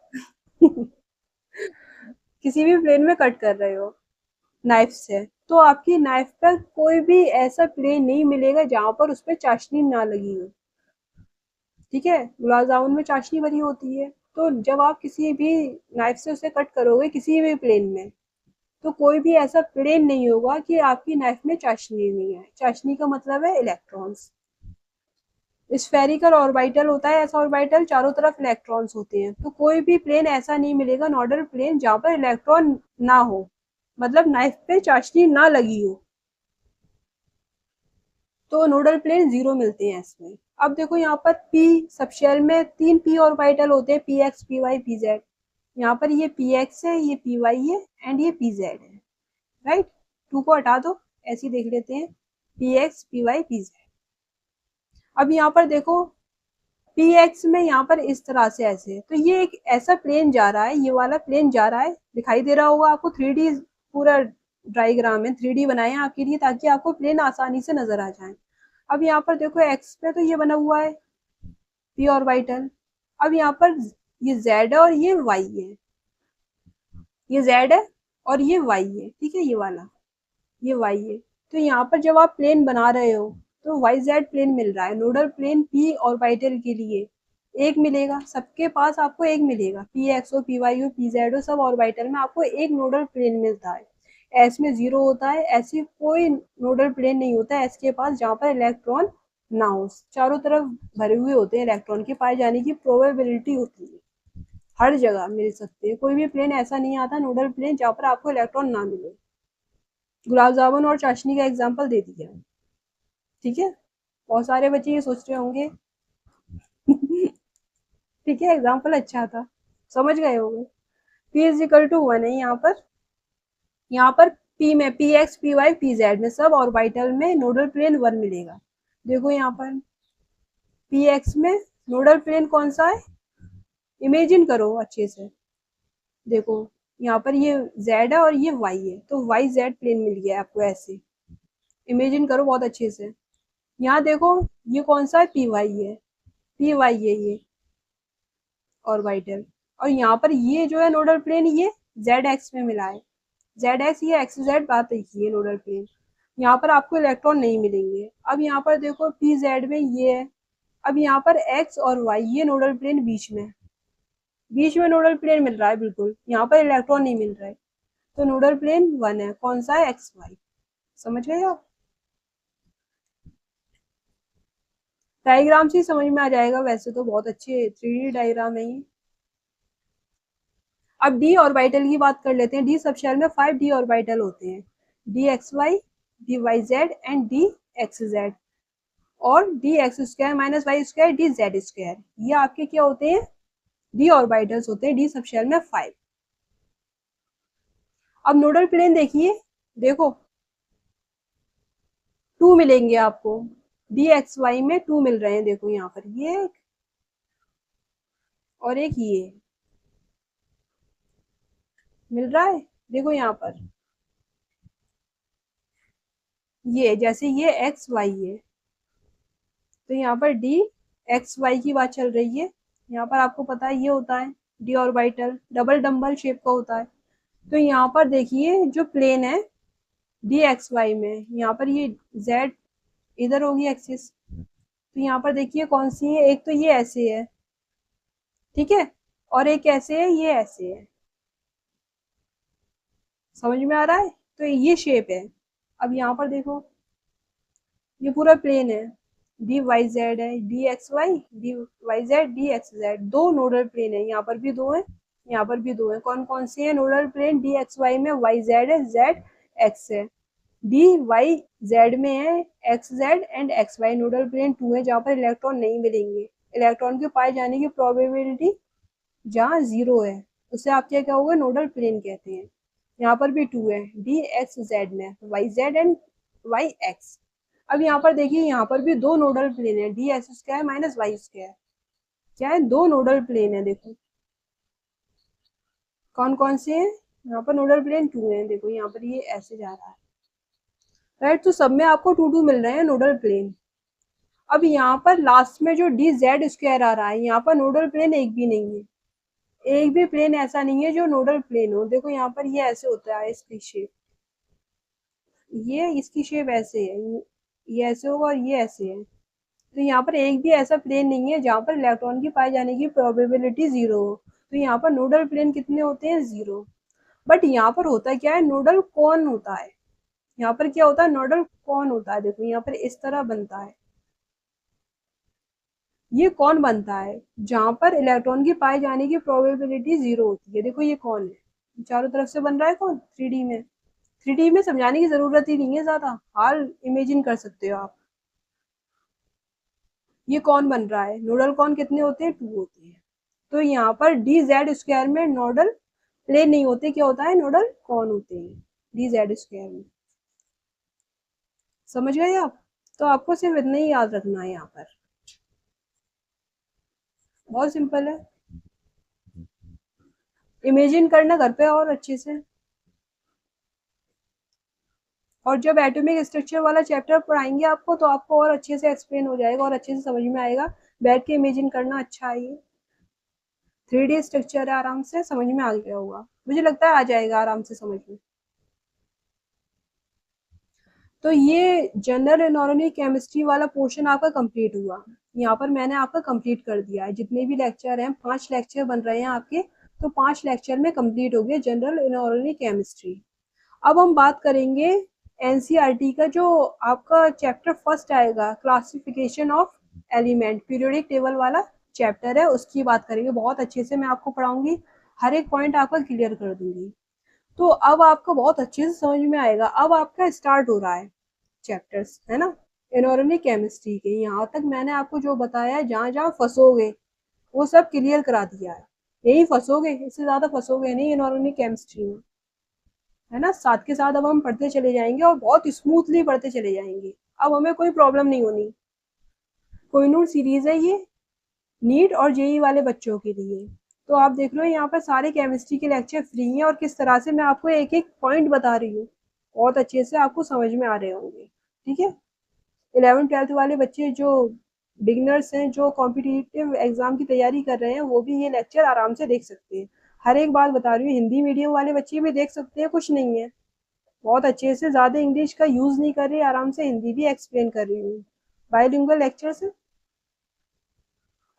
किसी भी प्लेन में कट कर रहे हो नाइफ से, तो आपकी नाइफ पर कोई भी ऐसा प्लेन नहीं मिलेगा जहां पर उस पर चाशनी ना लगी हो। ठीक है, गुलाब जामुन में चाशनी भरी होती है, तो जब आप किसी भी नाइफ से उसे कट करोगे किसी भी प्लेन में, तो कोई भी ऐसा प्लेन नहीं होगा कि आपकी नाइफ में चाशनी नहीं है। चाशनी का मतलब है इलेक्ट्रॉन्स। स्फेरिकल ऑर्बिटल होता है ऐसा ऑर्बिटल, चारों तरफ इलेक्ट्रॉन्स होते हैं, तो कोई भी प्लेन ऐसा नहीं मिलेगा, नॉर्डल प्लेन, जहां पर इलेक्ट्रॉन ना हो, मतलब नाइफ पे चाशनी ना लगी हो, तो नोडल प्लेन जीरो मिलते हैं इसमें। अब देखो यहाँ पर पी सबशेल में 3 पी ऑर्बिटल होते हैं, p x, p y, p z. यहाँ पर ये पी एक्स है, ये पी वाई है एंड ये पी जेड है। राइट, 2 को हटा दो, ऐसे ही देख लेते हैं, p x, p y, p z. अब यहाँ पर देखो पी एक्स में यहाँ पर इस तरह से ऐसे है, तो ये एक ऐसा प्लेन जा रहा है, ये वाला प्लेन जा रहा है, दिखाई दे रहा होगा आपको। 3D पूरा डायग्राम है, 3D बनाए हैं आपके लिए ताकि आपको प्लेन आसानी से नजर आ जाए। अब यहाँ पर देखो एक्स पे तो ये बना हुआ है पी ऑर्बिटल। अब यहाँ पर ये जेड है और ये वाई है, ये जेड है और ये वाई है, ठीक है, ये वाला, ये वाई है। तो यहाँ पर जब आप प्लेन बना रहे हो तो वाई जेड प्लेन मिल रहा है, नोडल प्लेन पी ऑर्बिटल के लिए एक मिलेगा, सबके पास आपको एक मिलेगा, पी एक्स हो, पी वाई हो, पी जेड हो, सब ऑर्बिटल में आपको एक नोडल प्लेन मिलता है। एस में जीरो होता है, ऐसी कोई नोडल प्लेन नहीं होता है एस के पास जहाँ पर इलेक्ट्रॉन ना हो। चारों तरफ भरे हुए होते हैं, इलेक्ट्रॉन के पाए जाने की प्रोबेबिलिटी होती है, हर जगह मिल सकते हैं। कोई भी प्लेन ऐसा नहीं आता नोडल प्लेन जहाँ पर आपको इलेक्ट्रॉन ना मिले। गुलाब जामुन और चाशनी का एग्जाम्पल दे दिया। ठीक है, बहुत सारे बच्चे ये सोच रहे होंगे ठीक है, एग्जाम्पल अच्छा था, समझ गए होंगे। पी इज इक्वल टू 1 है यहाँ पर पी में p x, p y, p z में सब ऑर्बिटल में नोडल प्लेन 1 मिलेगा। देखो यहाँ पर पी एक्स में नोडल प्लेन कौन सा है, इमेजिन करो अच्छे से। देखो यहाँ पर ये जेड है और ये वाई है, तो वाई जेड प्लेन मिल गया आपको, ऐसे इमेजिन करो बहुत अच्छे से। यहाँ देखो ये कौन सा है, पी वाई है, पी वाई है ये ऑर्बिटल, और यहाँ पर ये जो है नोडल प्लेन ये जेड एक्स में मिला है, जेड एक्स, ये एक्स जेड बात है, ये नोडल प्लेन। यहाँ पर आपको इलेक्ट्रॉन नहीं मिलेंगे। अब यहाँ पर देखो पी जेड में ये है, अब यहाँ पर एक्स और वाई ये नोडल प्लेन बीच में नोडल प्लेन मिल रहा है, बिल्कुल यहाँ पर इलेक्ट्रॉन नहीं मिल रहा है, तो नोडल प्लेन 1 है, कौन सा है, एक्स वाई। समझ गए आप, डायग्राम से ही समझ में आ जाएगा, वैसे तो बहुत अच्छे 3D डायग्राम है ये। अब डी ऑर्बिटल की बात कर लेते हैं। डी सबशेल में 5 डी ऑर्बिटल होते हैं, D x Y, D Y Z and D x Z, और D x square minus Y square, D Z square, ये आपके क्या होते हैं, डी ऑर्बिटल्स होते हैं डी सबशेल में 5। अब नोडल प्लेन देखिए, देखो 2 मिलेंगे आपको, डी एक्स वाई में 2 मिल रहे हैं, देखो यहाँ पर ये एक और एक ये मिल रहा है, देखो यहाँ पर ये जैसे ये एक्स वाई है, तो यहाँ पर डी एक्स वाई की बात चल रही है। यहाँ पर आपको पता है ये होता है D orbital, double dumbbell shape का होता है। तो यहाँ पर देखिए जो प्लेन है डी एक्स वाई में, यहाँ पर ये जेड इधर होगी एक्सिस, तो यहाँ पर देखिए कौन सी है, एक तो ये ऐसे है, ठीक है, और एक ऐसे है, ये ऐसे है, समझ में आ रहा है, तो ये शेप है। अब यहाँ पर देखो ये पूरा प्लेन है, डी वाई जेड है, d x Y, D Y z, d x z, दो नोडल प्लेन है, यहाँ पर भी दो है, यहाँ पर भी दो है। कौन कौन से है nodal plane, d x y में वाई जेड है, जेड एक्स है, डी वाई जेड में है x z and x y, nodal plane 2 है जहाँ पर इलेक्ट्रॉन नहीं मिलेंगे। इलेक्ट्रॉन के पाए जाने की प्रोबेबिलिटी जहाँ जीरो है उसे आप क्या कहोगे, नोडल प्लेन कहते हैं। यहाँ पर भी 2 है, डी एक्स जेड में y Z and y x. अब यहाँ पर देखिए यहाँ पर भी दो नोडल प्लेन है, d x square minus Y square, क्या है, दो नोडल प्लेन है। देखो कौन कौन से हैं, यहाँ पर नोडल प्लेन 2 है, देखो यहाँ पर ये ऐसे जा रहा है, राइट, तो सब में आपको 2 मिल रहे हैं नोडल प्लेन। अब यहाँ पर लास्ट में जो डी जेड स्क्वायर आ रहा है, यहाँ पर नोडल प्लेन एक भी नहीं है, एक भी प्लेन ऐसा नहीं है जो नोडल प्लेन हो। देखो यहाँ पर ये ऐसे होता है इसकी शेप, ये इसकी शेप ऐसे है, ये ऐसे होगा और ये ऐसे है। तो यहाँ पर एक भी ऐसा प्लेन नहीं है जहाँ पर इलेक्ट्रॉन की पाए जाने की प्रोबेबिलिटी जीरो हो। तो यहाँ पर नोडल प्लेन कितने होते हैं, जीरो। बट यहाँ पर होता क्या है, नोडल कौन होता है। यहाँ पर क्या होता है, नोडल कौन होता है। देखो यहाँ पर इस तरह बनता है, ये कौन बनता है जहां पर इलेक्ट्रॉन की पाए जाने की प्रोबेबिलिटी जीरो होती है। देखो ये कौन है, चारों तरफ से बन रहा है कौन, थ्री डी में। थ्री डी में समझाने की जरूरत ही नहीं है ज्यादा, हाल इमेजिन कर सकते हो आप। ये कौन बन रहा है, नोडल कौन कितने होते हैं, टू होते हैं। तो यहाँ पर डी जेड स्क्वायर में नोडल प्लेन नहीं होते, क्या होता है, नोडल कौन होते हैं डी जेड स्क्वायर में। समझ गए आप। तो आपको सिर्फ इतना ही याद रखना है यहाँ पर, बहुत सिंपल है। इमेजिन करना घर पे और अच्छे से। और जब एटॉमिक स्ट्रक्चर वाला चैप्टर पढ़ाएंगे आपको तो आपको और अच्छे से एक्सप्लेन हो जाएगा और अच्छे से समझ में आएगा। बैठ के इमेजिन करना अच्छा है, ये थ्री डी स्ट्रक्चर है, आराम से समझ में आ गया होगा, मुझे लगता है आ जाएगा आराम से समझ में। तो ये जनरल इनऑर्गेनिक केमिस्ट्री वाला पोर्शन आपका कंप्लीट हुआ। यहाँ पर मैंने आपका कंप्लीट कर दिया है, जितने भी लेक्चर हैं, 5 लेक्चर बन रहे हैं आपके, तो 5 लेक्चर में कंप्लीट हो गए जनरल इनऑर्गेनिक केमिस्ट्री। अब हम बात करेंगे एनसीईआरटी का, जो आपका चैप्टर फर्स्ट आएगा, classification of element, periodic table वाला चैप्टर है, उसकी बात करेंगे। बहुत अच्छे से मैं आपको पढ़ाऊंगी, हर एक पॉइंट आपका क्लियर कर दूंगी। तो अब आपको बहुत अच्छे से समझ में आएगा। अब आपका स्टार्ट हो रहा है चैप्टर्स, है ना, इनऑर्गेनिक केमिस्ट्री के। यहाँ तक मैंने आपको जो बताया है, जहाँ जहाँ फंसोगे वो सब क्लियर करा दिया है। यही फंसोगे, इससे ज्यादा फंसोगे नहीं इनऑर्गेनिक केमिस्ट्री में, है ना। साथ के साथ अब हम पढ़ते चले जाएंगे और बहुत स्मूथली पढ़ते चले जाएंगे। अब हमें कोई प्रॉब्लम नहीं होनी। कोहिनूर सीरीज है ये, नीट और जेई वाले बच्चों के लिए। तो आप देख रहे हो यहाँ पर सारे केमिस्ट्री के लेक्चर फ्री हैं और किस तरह से मैं आपको एक एक पॉइंट बता रही हूँ, बहुत अच्छे से आपको समझ में आ रहे होंगे। ठीक है, 11th 12th वाले बच्चे जो बिगनर्स हैं, जो कॉम्पिटिटिव एग्जाम की तैयारी कर रहे हैं, वो भी ये लेक्चर आराम से देख सकते हैं। हर एक बात बता रही हूँ, हिंदी मीडियम वाले बच्चे भी देख सकते हैं, कुछ नहीं है। बहुत अच्छे से, ज्यादा इंग्लिश का यूज नहीं कर रही, आराम से हिंदी भी एक्सप्लेन कर रही हूँ, बाइलिंगुअल लेक्चर से।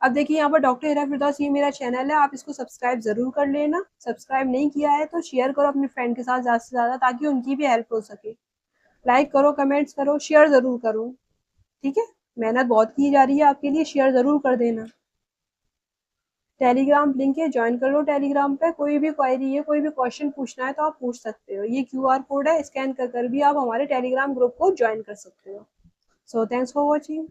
अब देखिए यहाँ पर डॉक्टर हिरा फिरदौस, ये मेरा चैनल है, आप इसको सब्सक्राइब जरूर कर लेना। सब्सक्राइब नहीं किया है तो शेयर करो अपने फ्रेंड के साथ ज्यादा से ज्यादा, ताकि उनकी भी हेल्प हो सके। लाइक करो, कमेंट्स करो, शेयर जरूर करो। ठीक है, मेहनत बहुत की जा रही है आपके लिए, शेयर जरूर कर देना। टेलीग्राम लिंक है, ज्वाइन कर लो टेलीग्राम पे। कोई भी क्वेरी है, कोई भी क्वेश्चन पूछना है तो आप पूछ सकते हो। ये क्यूआर कोड है, स्कैन कर कर भी आप हमारे टेलीग्राम ग्रुप को ज्वाइन कर सकते हो। So thanks for watching.